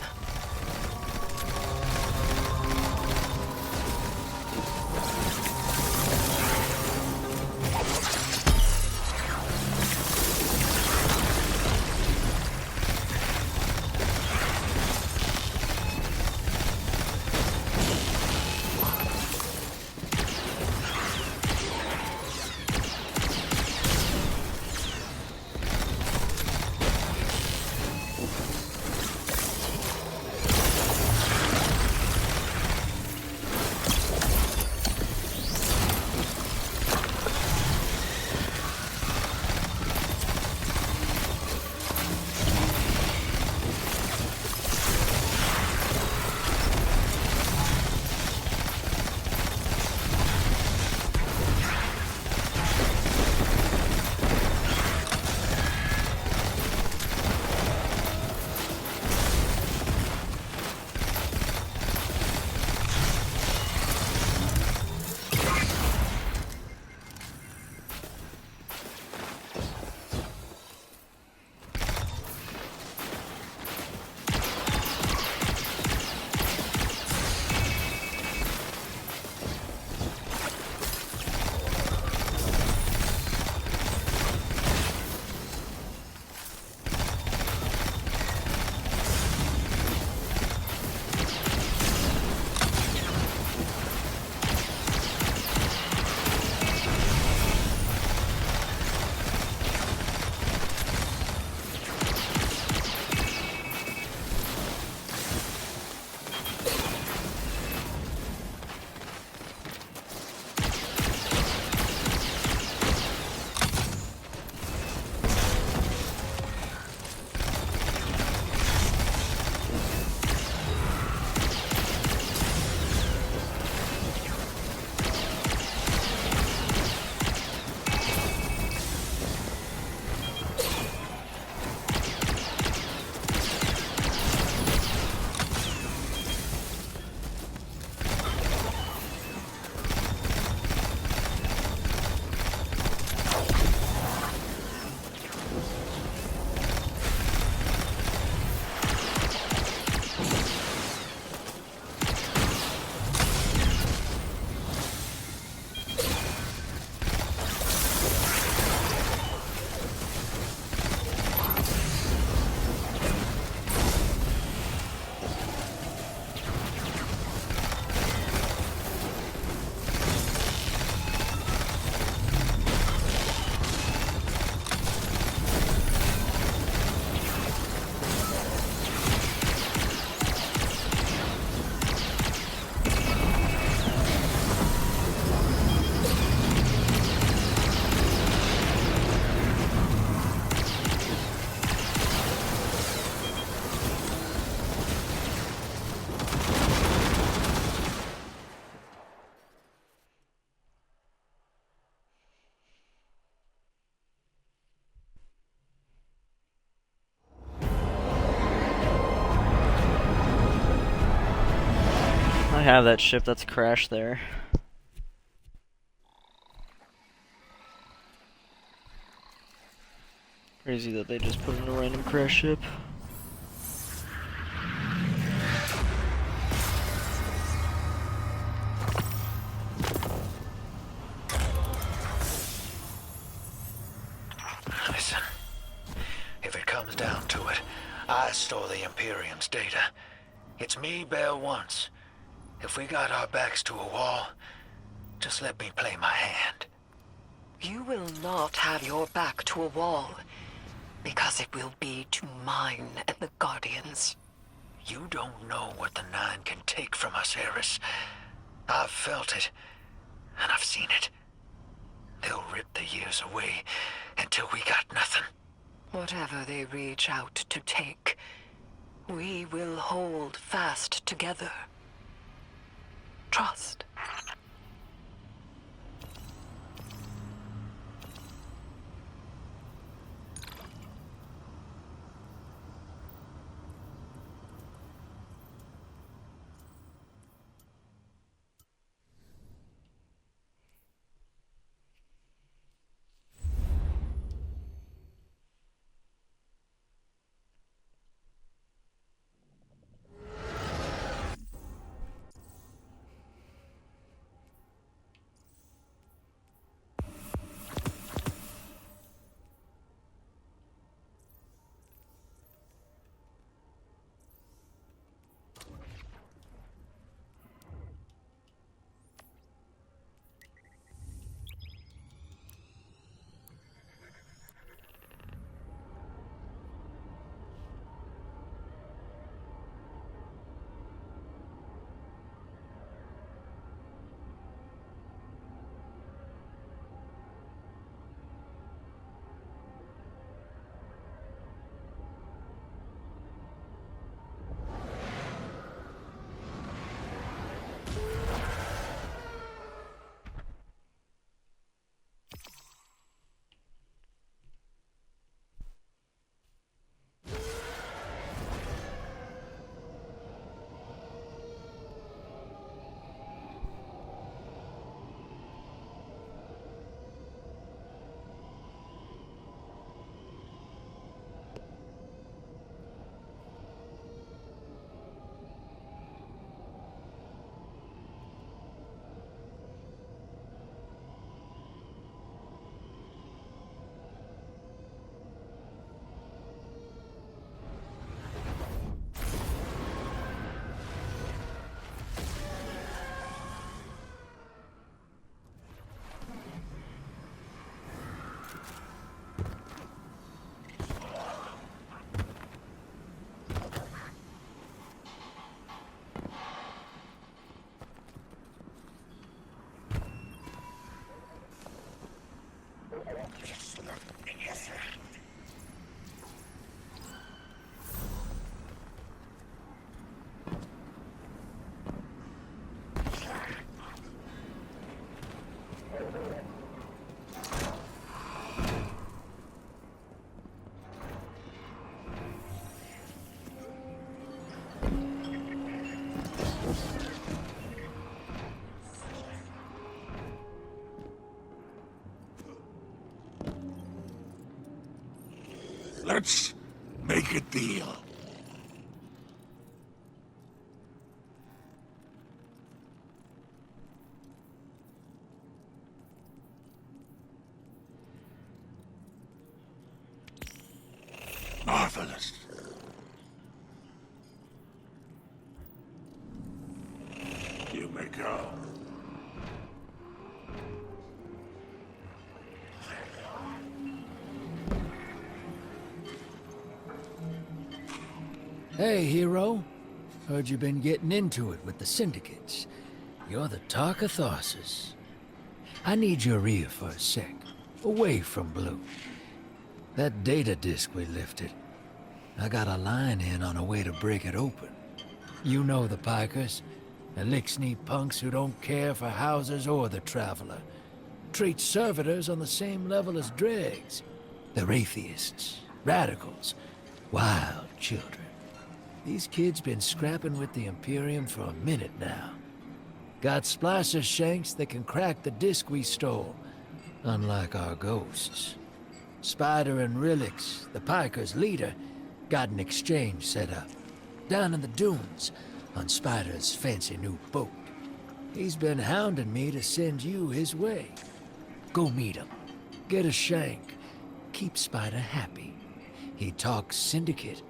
[SPEAKER 1] I have that ship that's crashed there. Crazy that they just put in a random crash ship.
[SPEAKER 2] Listen, if it comes down to it, I stole the Imperium's data. It's me bail once. If we got our backs to a wall, just let me play my hand.
[SPEAKER 6] You will not have your back to a wall, because it will be to mine and the Guardians.
[SPEAKER 2] You don't know what the Nine can take from us, Eris. I've felt it, and I've seen it. They'll rip the years away until we got nothing.
[SPEAKER 6] Whatever they reach out to take, we will hold fast together. Trust.
[SPEAKER 7] Let's make a deal. Marvelous. You may go.
[SPEAKER 2] Hey, hero. Heard you been getting into it with the syndicates. You're the talk of Tharsis. I need your ear for a sec. Away from Blue. That data disk we lifted. I got a line in on a way to break it open. You know the Pikers. Elixir punks who don't care for houses or the Traveler. Treat servitors on the same level as dregs. They're atheists, radicals, wild children. These kids been scrapping with the Imperium for a minute now. Got splicer shanks that can crack the disc we stole, unlike our ghosts. Spider and Relix, the Pikers' leader, got an exchange set up. Down in the dunes, on Spider's fancy new boat. He's been hounding me to send you his way. Go meet him. Get a shank. Keep Spider happy. He talks Syndicate.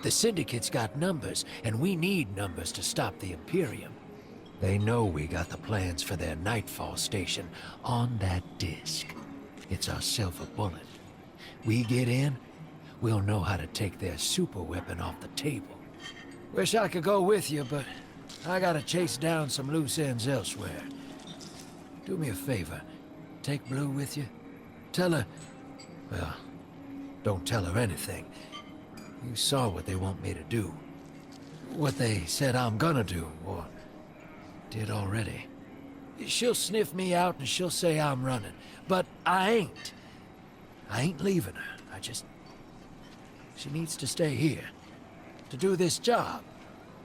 [SPEAKER 2] The Syndicate's got numbers, and we need numbers to stop the Imperium. They know we got the plans for their Nightfall station on that disc. It's our silver bullet. We get in, we'll know how to take their super weapon off the table. Wish I could go with you, but I gotta chase down some loose ends elsewhere. Do me a favor. Take Blue with you. Tell her... well, don't tell her anything. You saw what they want me to do. What they said I'm gonna do, or did already. She'll sniff me out and she'll say I'm running. But I ain't. I ain't leaving her. She needs to stay here. To do this job.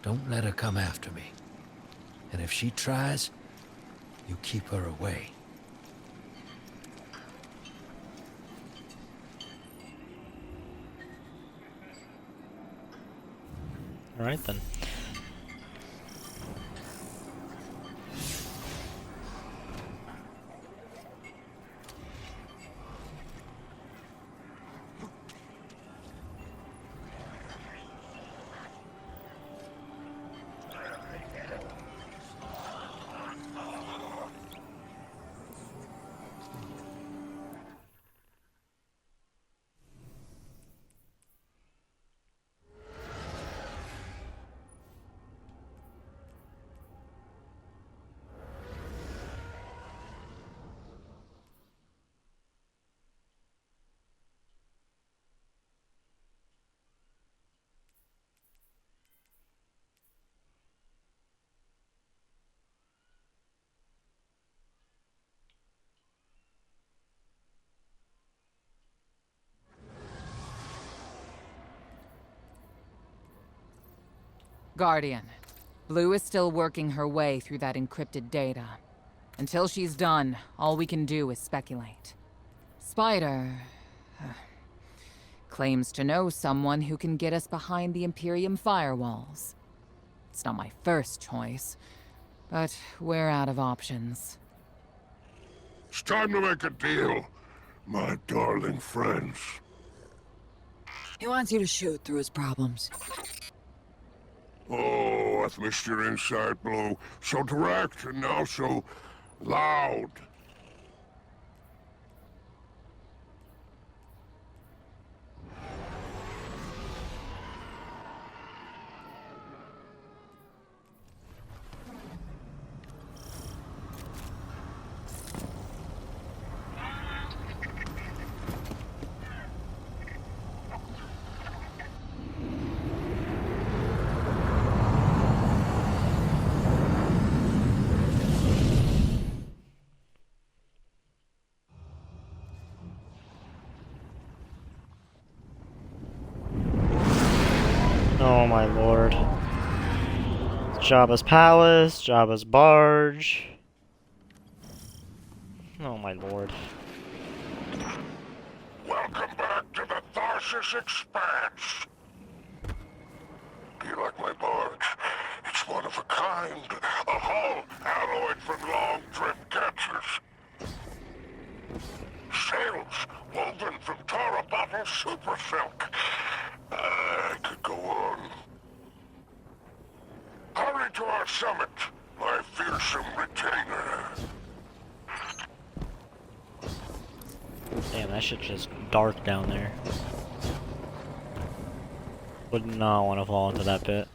[SPEAKER 2] Don't let her come after me. And if she tries, you keep her away.
[SPEAKER 1] All right then.
[SPEAKER 4] Guardian, Blue is still working her way through that encrypted data. Until she's done, all we can do is speculate. Spider... claims to know someone who can get us behind the Imperium firewalls. It's not my first choice, but we're out of options.
[SPEAKER 7] It's time to make a deal, my darling friends.
[SPEAKER 12] He wants you to shoot through his problems.
[SPEAKER 7] Oh, I've missed your insight, Blue. So direct and now so loud.
[SPEAKER 1] Oh my lord. Jabba's palace, Jabba's barge. Oh my lord.
[SPEAKER 7] Welcome back to the Tharsis precious expanse. Do you like my barge? It's one of a kind. A hull alloyed from long drift catchers. Sails woven from Tara Bottle super silk. I could go on. Hurry to our summit, my fearsome retainer.
[SPEAKER 1] Damn, that shit's just dark down there. Would not want to fall into that pit.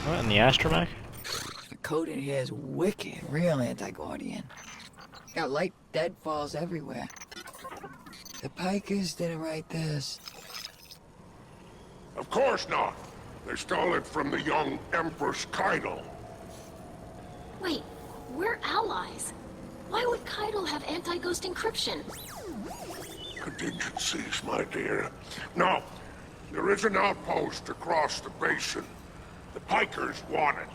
[SPEAKER 1] What, in the astromech?
[SPEAKER 12] The code in here is wicked, real anti-Guardian. Got light deadfalls everywhere. The Pikers didn't write this.
[SPEAKER 7] Of course not. They stole it from the young Empress Keitel.
[SPEAKER 5] Wait, we're allies. Why would Keitel have anti-ghost encryption?
[SPEAKER 7] Contingencies, my dear. No, there is an outpost across the basin. The Pikers want it.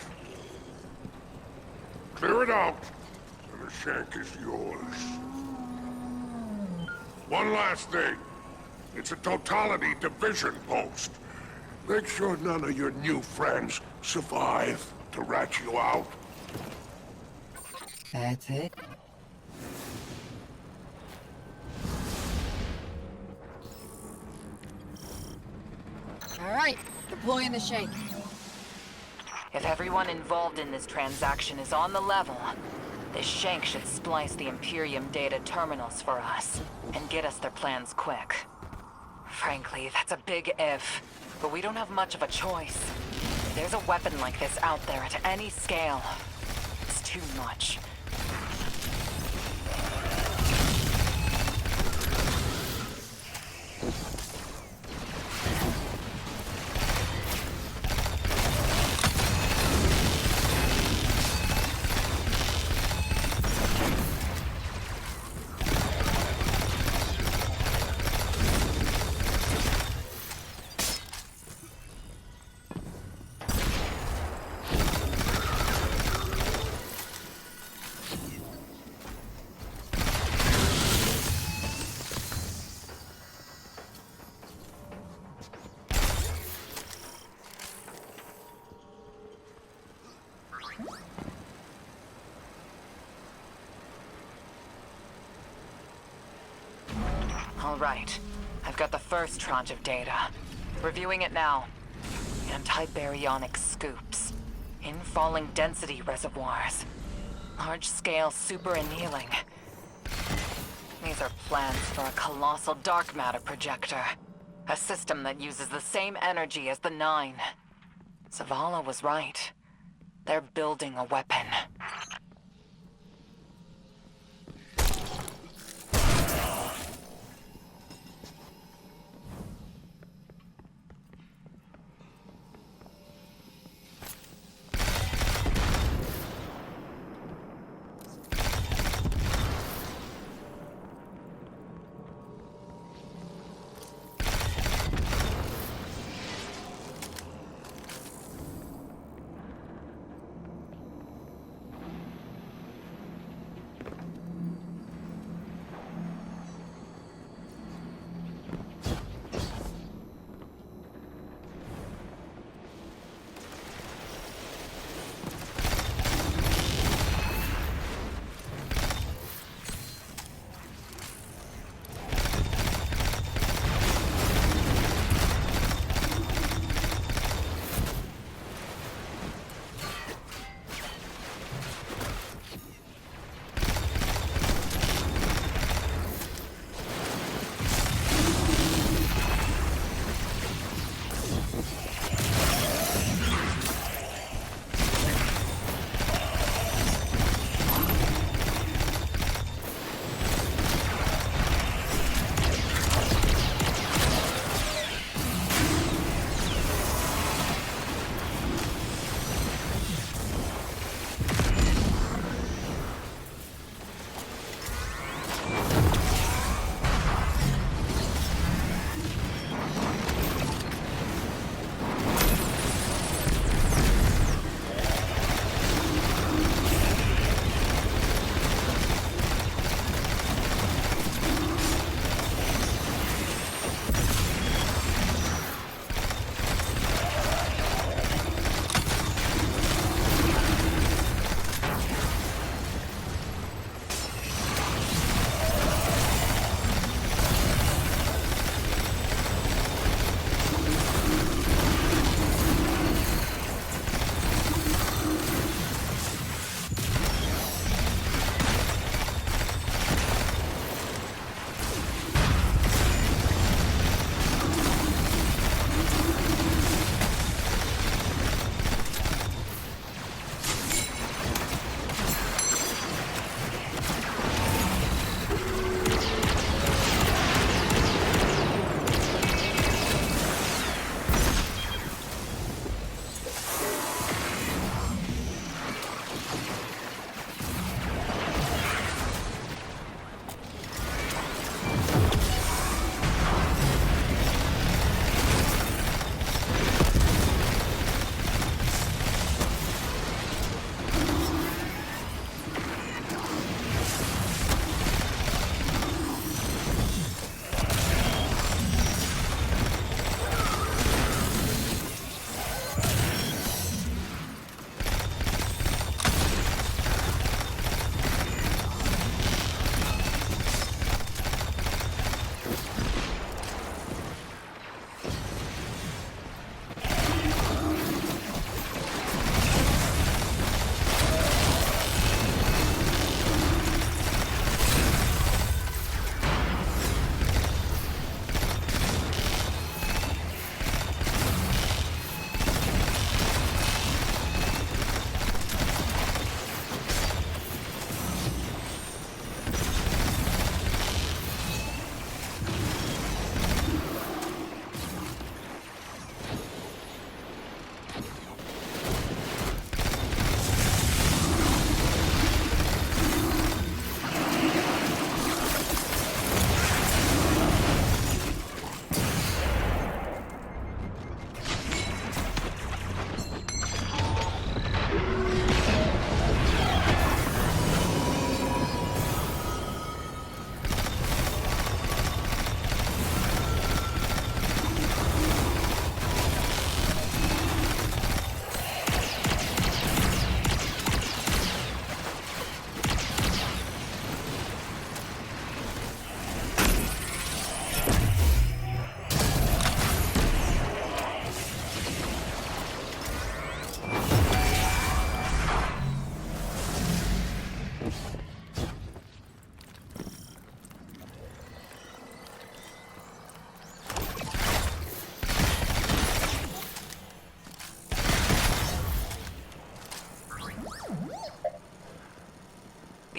[SPEAKER 7] Clear it out, and the shank is yours. One last thing. It's a totality division post. Make sure none of your new friends survive to rat you out.
[SPEAKER 12] That's it? Alright, deploying the shank.
[SPEAKER 4] If everyone involved in this transaction is on the level, this shank should splice the Imperium data terminals for us, and get us their plans quick. Frankly, that's a big if, but we don't have much of a choice. There's a weapon like this out there at any scale. It's too much. All right. I've got the first tranche of data. Reviewing it now. Anti-baryonic scoops. Infalling density reservoirs. Large-scale super-annealing. These are plans for a colossal dark matter projector. A system that uses the same energy as the Nine. Zavala was right. They're building a weapon.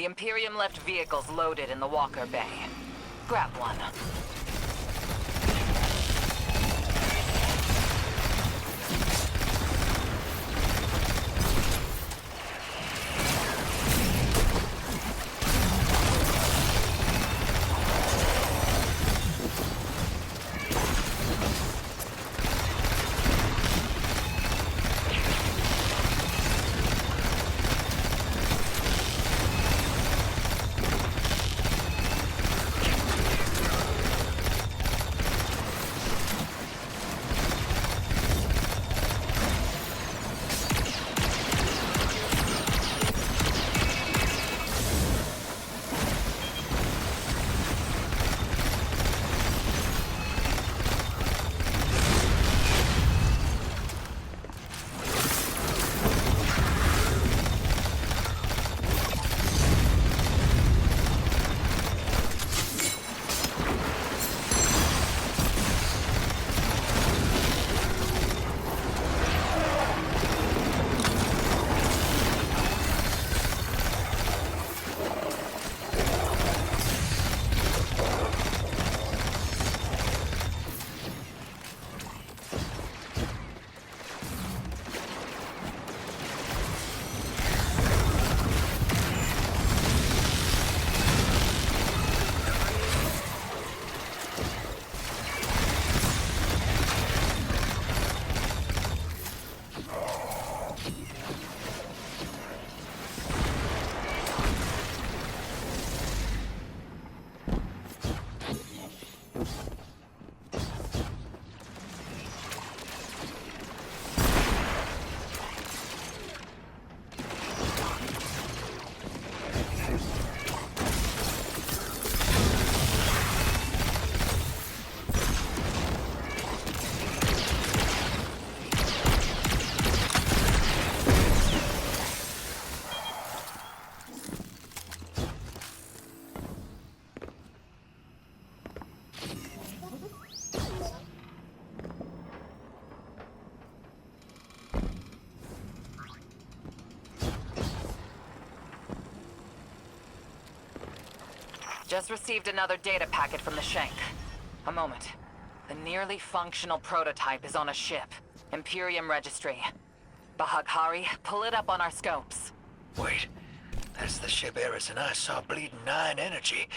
[SPEAKER 4] Imperium left vehicles loaded in the Walker Bay. Grab one. Just received another data packet from the Shank. A moment. The nearly functional prototype is on a ship. Imperium Registry. Bahaghari, pull it up on our scopes.
[SPEAKER 2] Wait, that's the ship Eris and I saw bleeding 9 energy.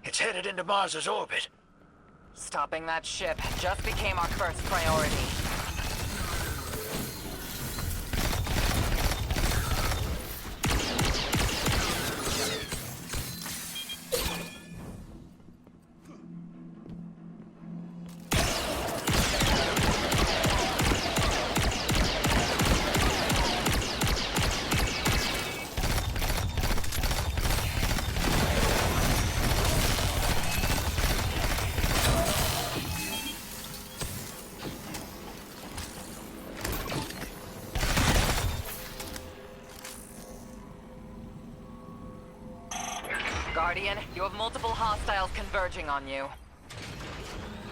[SPEAKER 2] It's headed into Mars's orbit.
[SPEAKER 4] Stopping that ship just became our first priority. Guardian, you have multiple hostiles converging on you.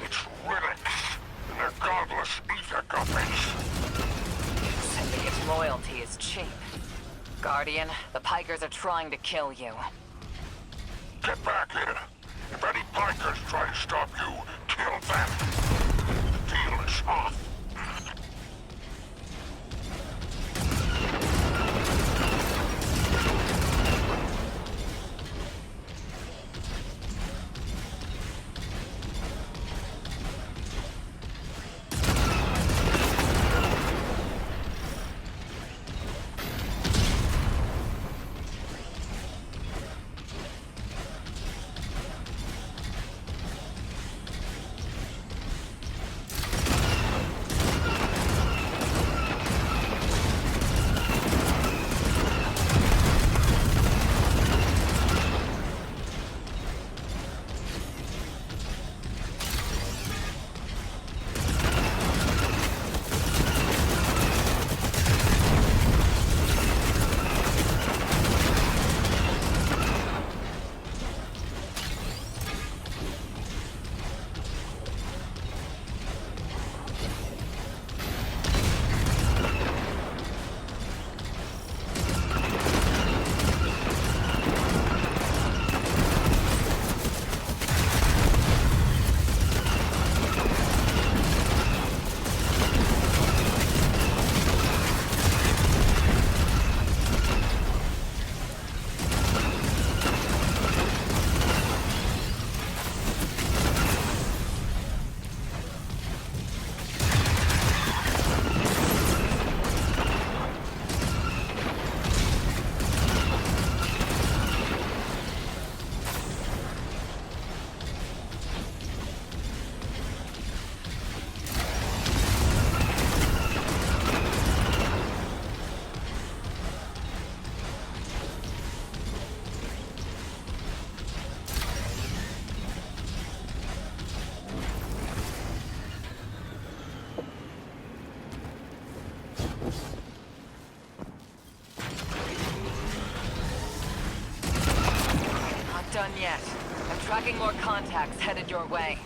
[SPEAKER 7] It's relics. They're godless ether guppies.
[SPEAKER 4] Syndicate's loyalty is cheap. Guardian, the Pikers are trying to kill you.
[SPEAKER 7] Get back here. If any Pikers try to stop you, kill them. The deal is off.
[SPEAKER 4] yet. I'm tracking more contacts headed your way.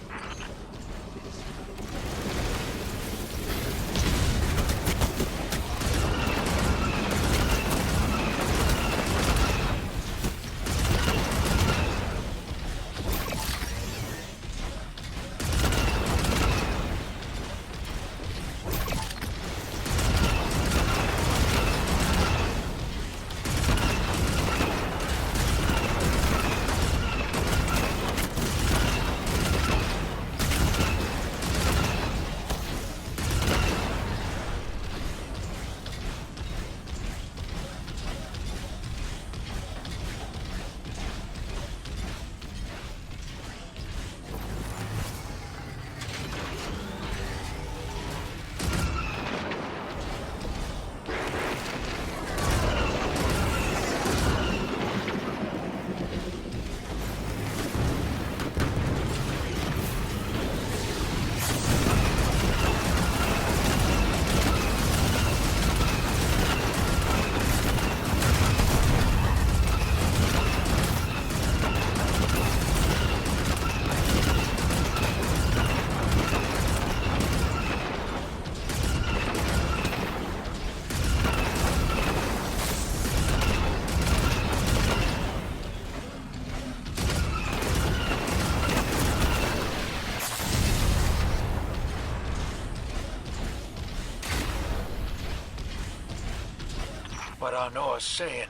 [SPEAKER 2] What I know is saying,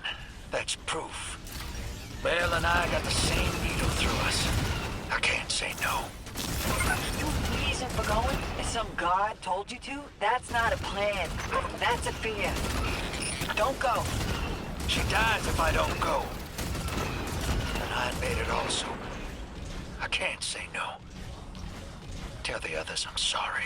[SPEAKER 2] that's proof. Bale and I got the same needle through us. I can't say no.
[SPEAKER 4] Your reason for going? If some god told you to? That's not a plan. That's a fear. Don't go.
[SPEAKER 2] She dies if I don't go. And I made it also. I can't say no. Tell the others I'm sorry.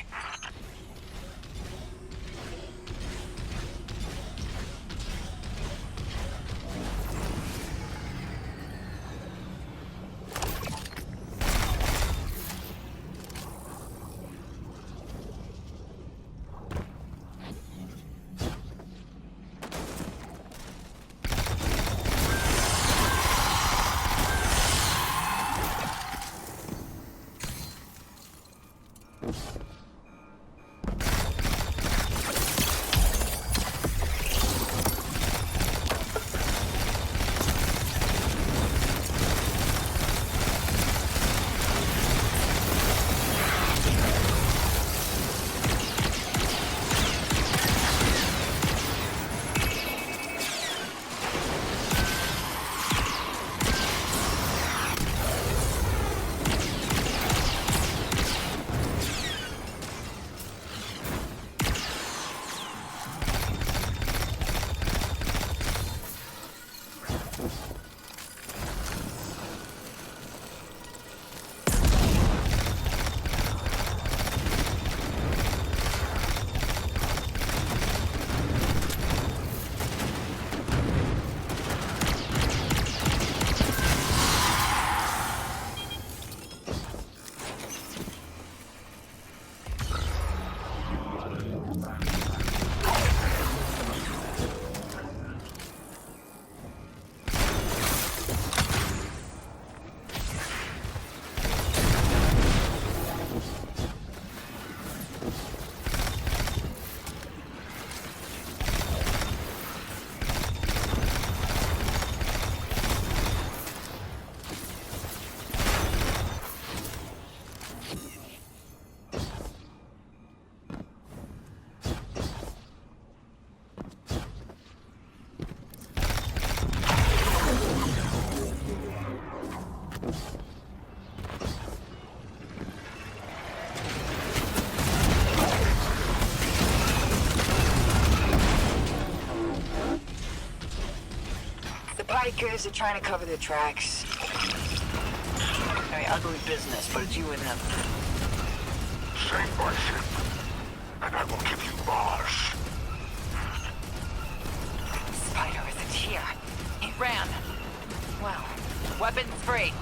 [SPEAKER 4] Bikers are trying to cover their tracks. Very ugly business, but it's you and them.
[SPEAKER 7] Save my ship, and I will give you Mars.
[SPEAKER 4] Spider isn't here. He ran. Well, weapons free.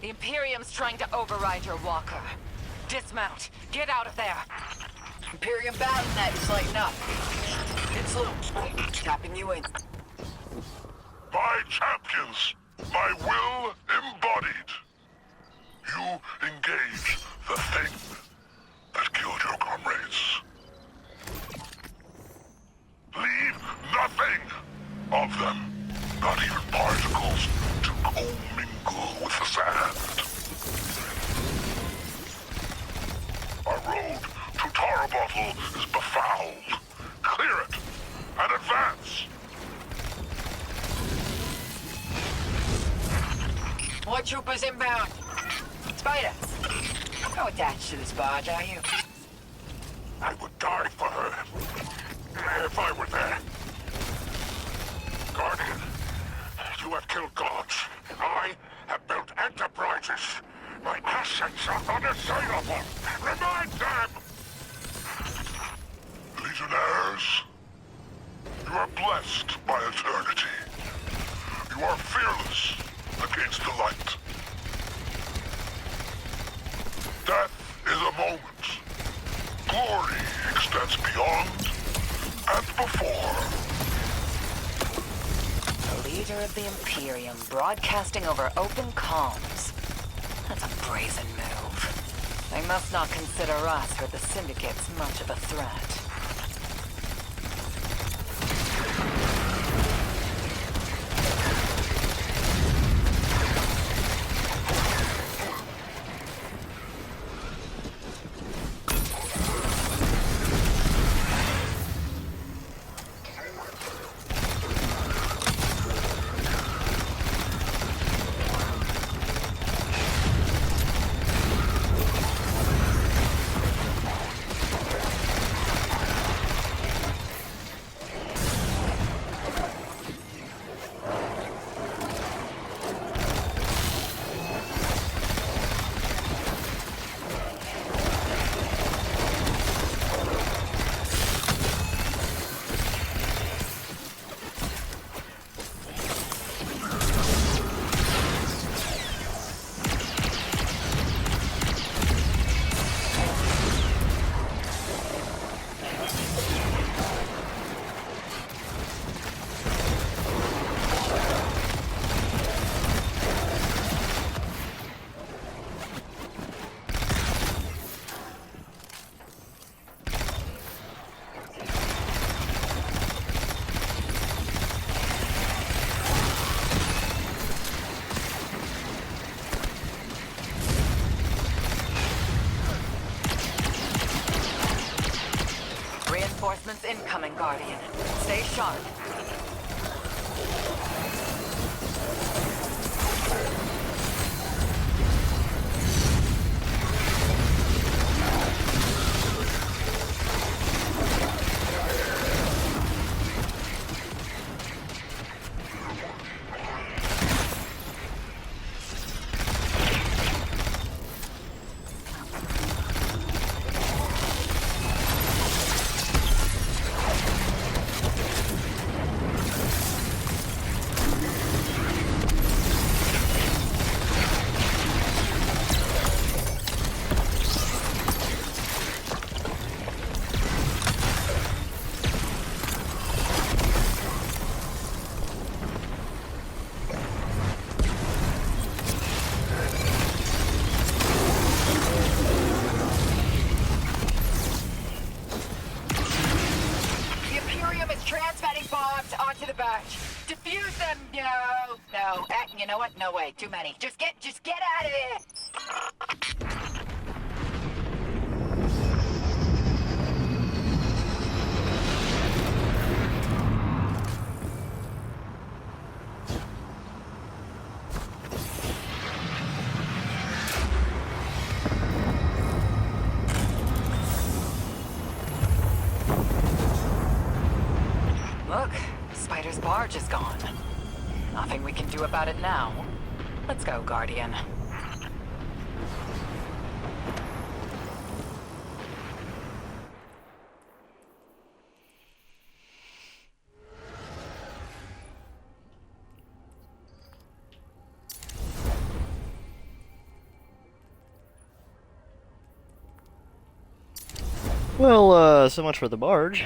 [SPEAKER 4] The Imperium's trying to override your walker. Dismount. Get out of there.
[SPEAKER 12] Imperium battle net is lighting up. It's loose. Tapping you in.
[SPEAKER 7] My champions, my will embodied. You engage the thing that killed your comrades. Leave nothing of them, not even particles, to commingle with the sand. Our road to Tarabottle is befouled. Clear it and advance.
[SPEAKER 12] More troopers inbound. Spider, no attached to this barge, are you?
[SPEAKER 7] I would die for her if I were there. Guardian, you have killed gods. I have built enterprises. My assets are unassailable. Remind them! Legionnaires, you are blessed by eternity. You are fearless against the light. Death is a moment. Glory extends beyond and before.
[SPEAKER 4] The leader of the Imperium broadcasting over open comms. That's a brazen move. They must not consider us or the Syndicates much of a threat. Reinforcements incoming, Guardian. Stay sharp. You know what? No way. Too many. Just get out of here! Look, Spider's barge is gone. Nothing we can do about it now. Let's go, Guardian.
[SPEAKER 1] Well, so much for the barge.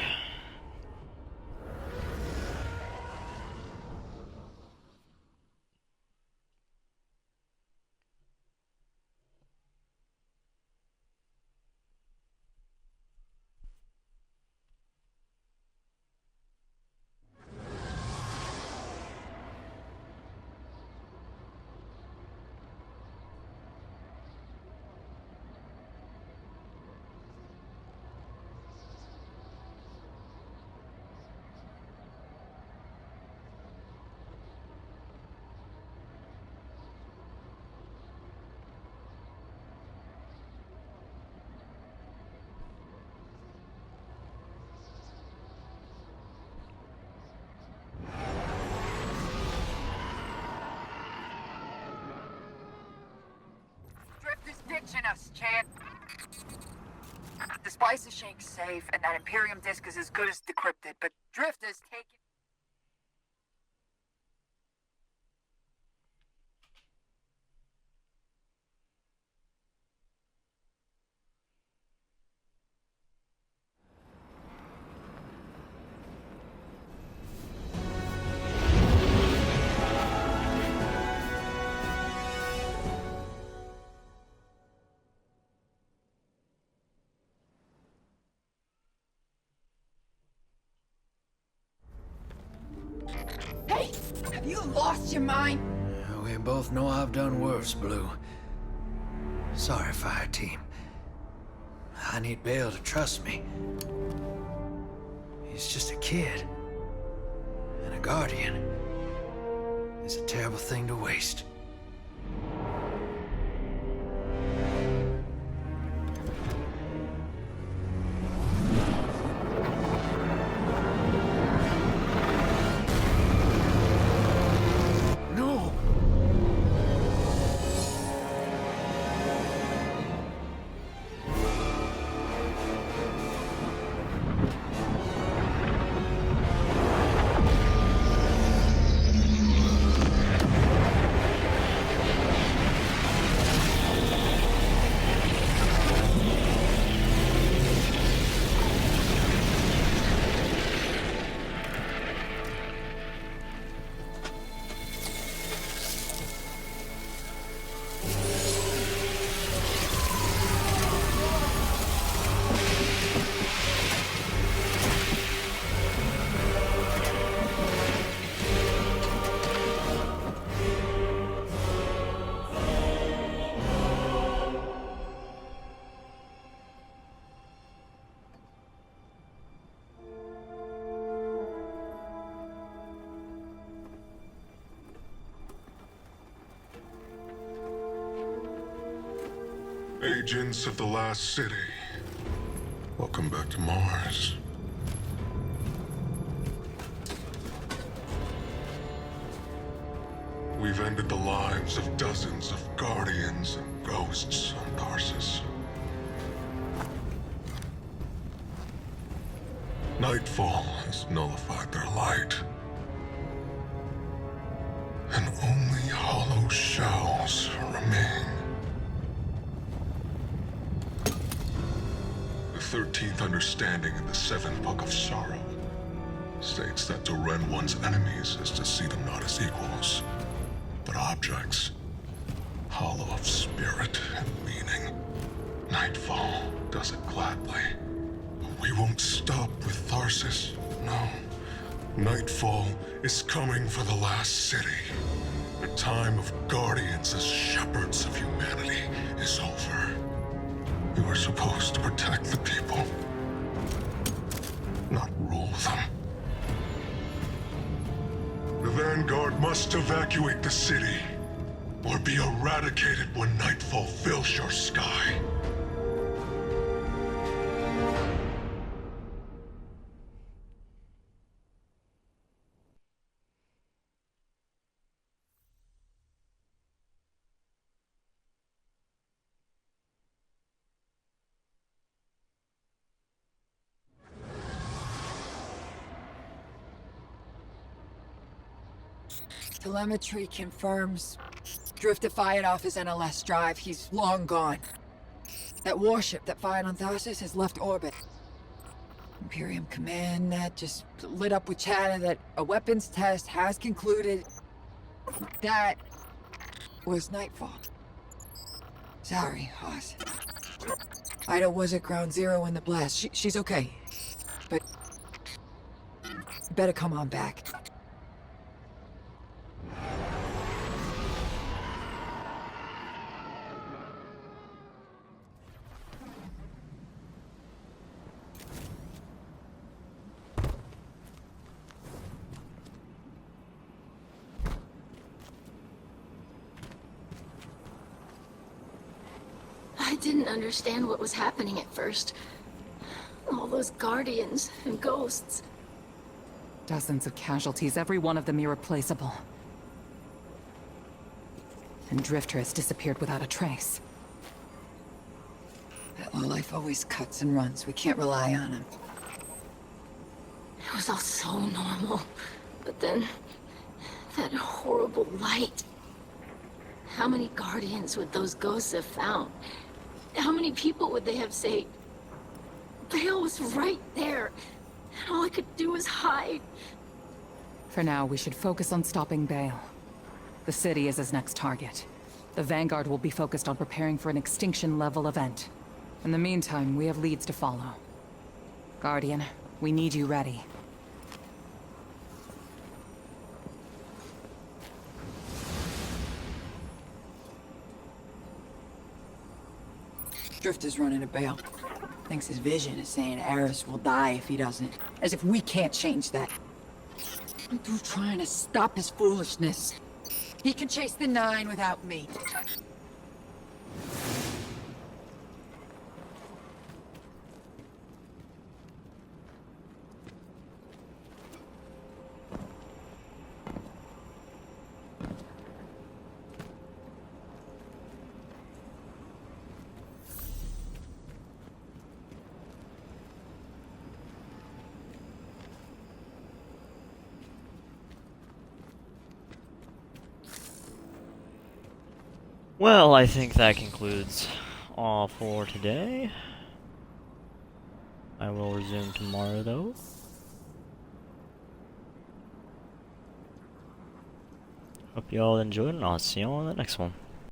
[SPEAKER 12] Drifter's ditching us, Chad. The Spicer Shank's safe, and that Imperium disk is as good as decrypted, but Drifter's taking... Hey! Have you lost your mind?
[SPEAKER 2] We both know I've done worse, Blue. Sorry, Fire Team. I need Bale to trust me. He's just a kid. And a Guardian is a terrible thing to waste.
[SPEAKER 7] Agents of the Last City, welcome back to Mars. We've ended the lives of dozens of Guardians and Ghosts on Tarsus. Nightfall has nullified their light. And only hollow shells remain. The 13th understanding in the 7th Book of Sorrow states that to rend one's enemies is to see them not as equals, but objects, hollow of spirit and meaning. Nightfall does it gladly. But we won't stop with Tarsus, no. Nightfall is coming for the last city. The time of Guardians as shepherds of humanity is over. You are supposed to protect the people, not rule them. The Vanguard must evacuate the city, or be eradicated when Nightfall fills your sky.
[SPEAKER 12] Telemetry confirms. Drifter fired off his NLS drive. He's long gone. That warship that fired on Tarsus has left orbit. Imperium Command Net just lit up with chatter that a weapons test has concluded. That was nightfall. Sorry, Hoss. Ida was at ground zero in the blast. She's okay. But better come on back.
[SPEAKER 5] I didn't understand what was happening at first. All those guardians and ghosts.
[SPEAKER 13] Dozens of casualties, every one of them irreplaceable. And Drifter has disappeared without a trace.
[SPEAKER 12] That lowlife always cuts and runs. We can't rely on him.
[SPEAKER 5] It was all so normal. But then, that horrible light. How many guardians would those ghosts have found? How many people would they have saved? Bale was right there, and all I could do was hide.
[SPEAKER 13] For now, we should focus on stopping Bale. The city is his next target. The Vanguard will be focused on preparing for an extinction-level event. In the meantime, we have leads to follow. Guardian, we need you ready.
[SPEAKER 12] Drifter's running a Bale. Thinks his vision is saying Eris will die if he doesn't. As if we can't change that. I'm through trying to stop his foolishness. He can chase the 9 without me.
[SPEAKER 1] Well, I think that concludes all for today. I will resume tomorrow, though. Hope you all enjoyed, and I'll see you all in the next one.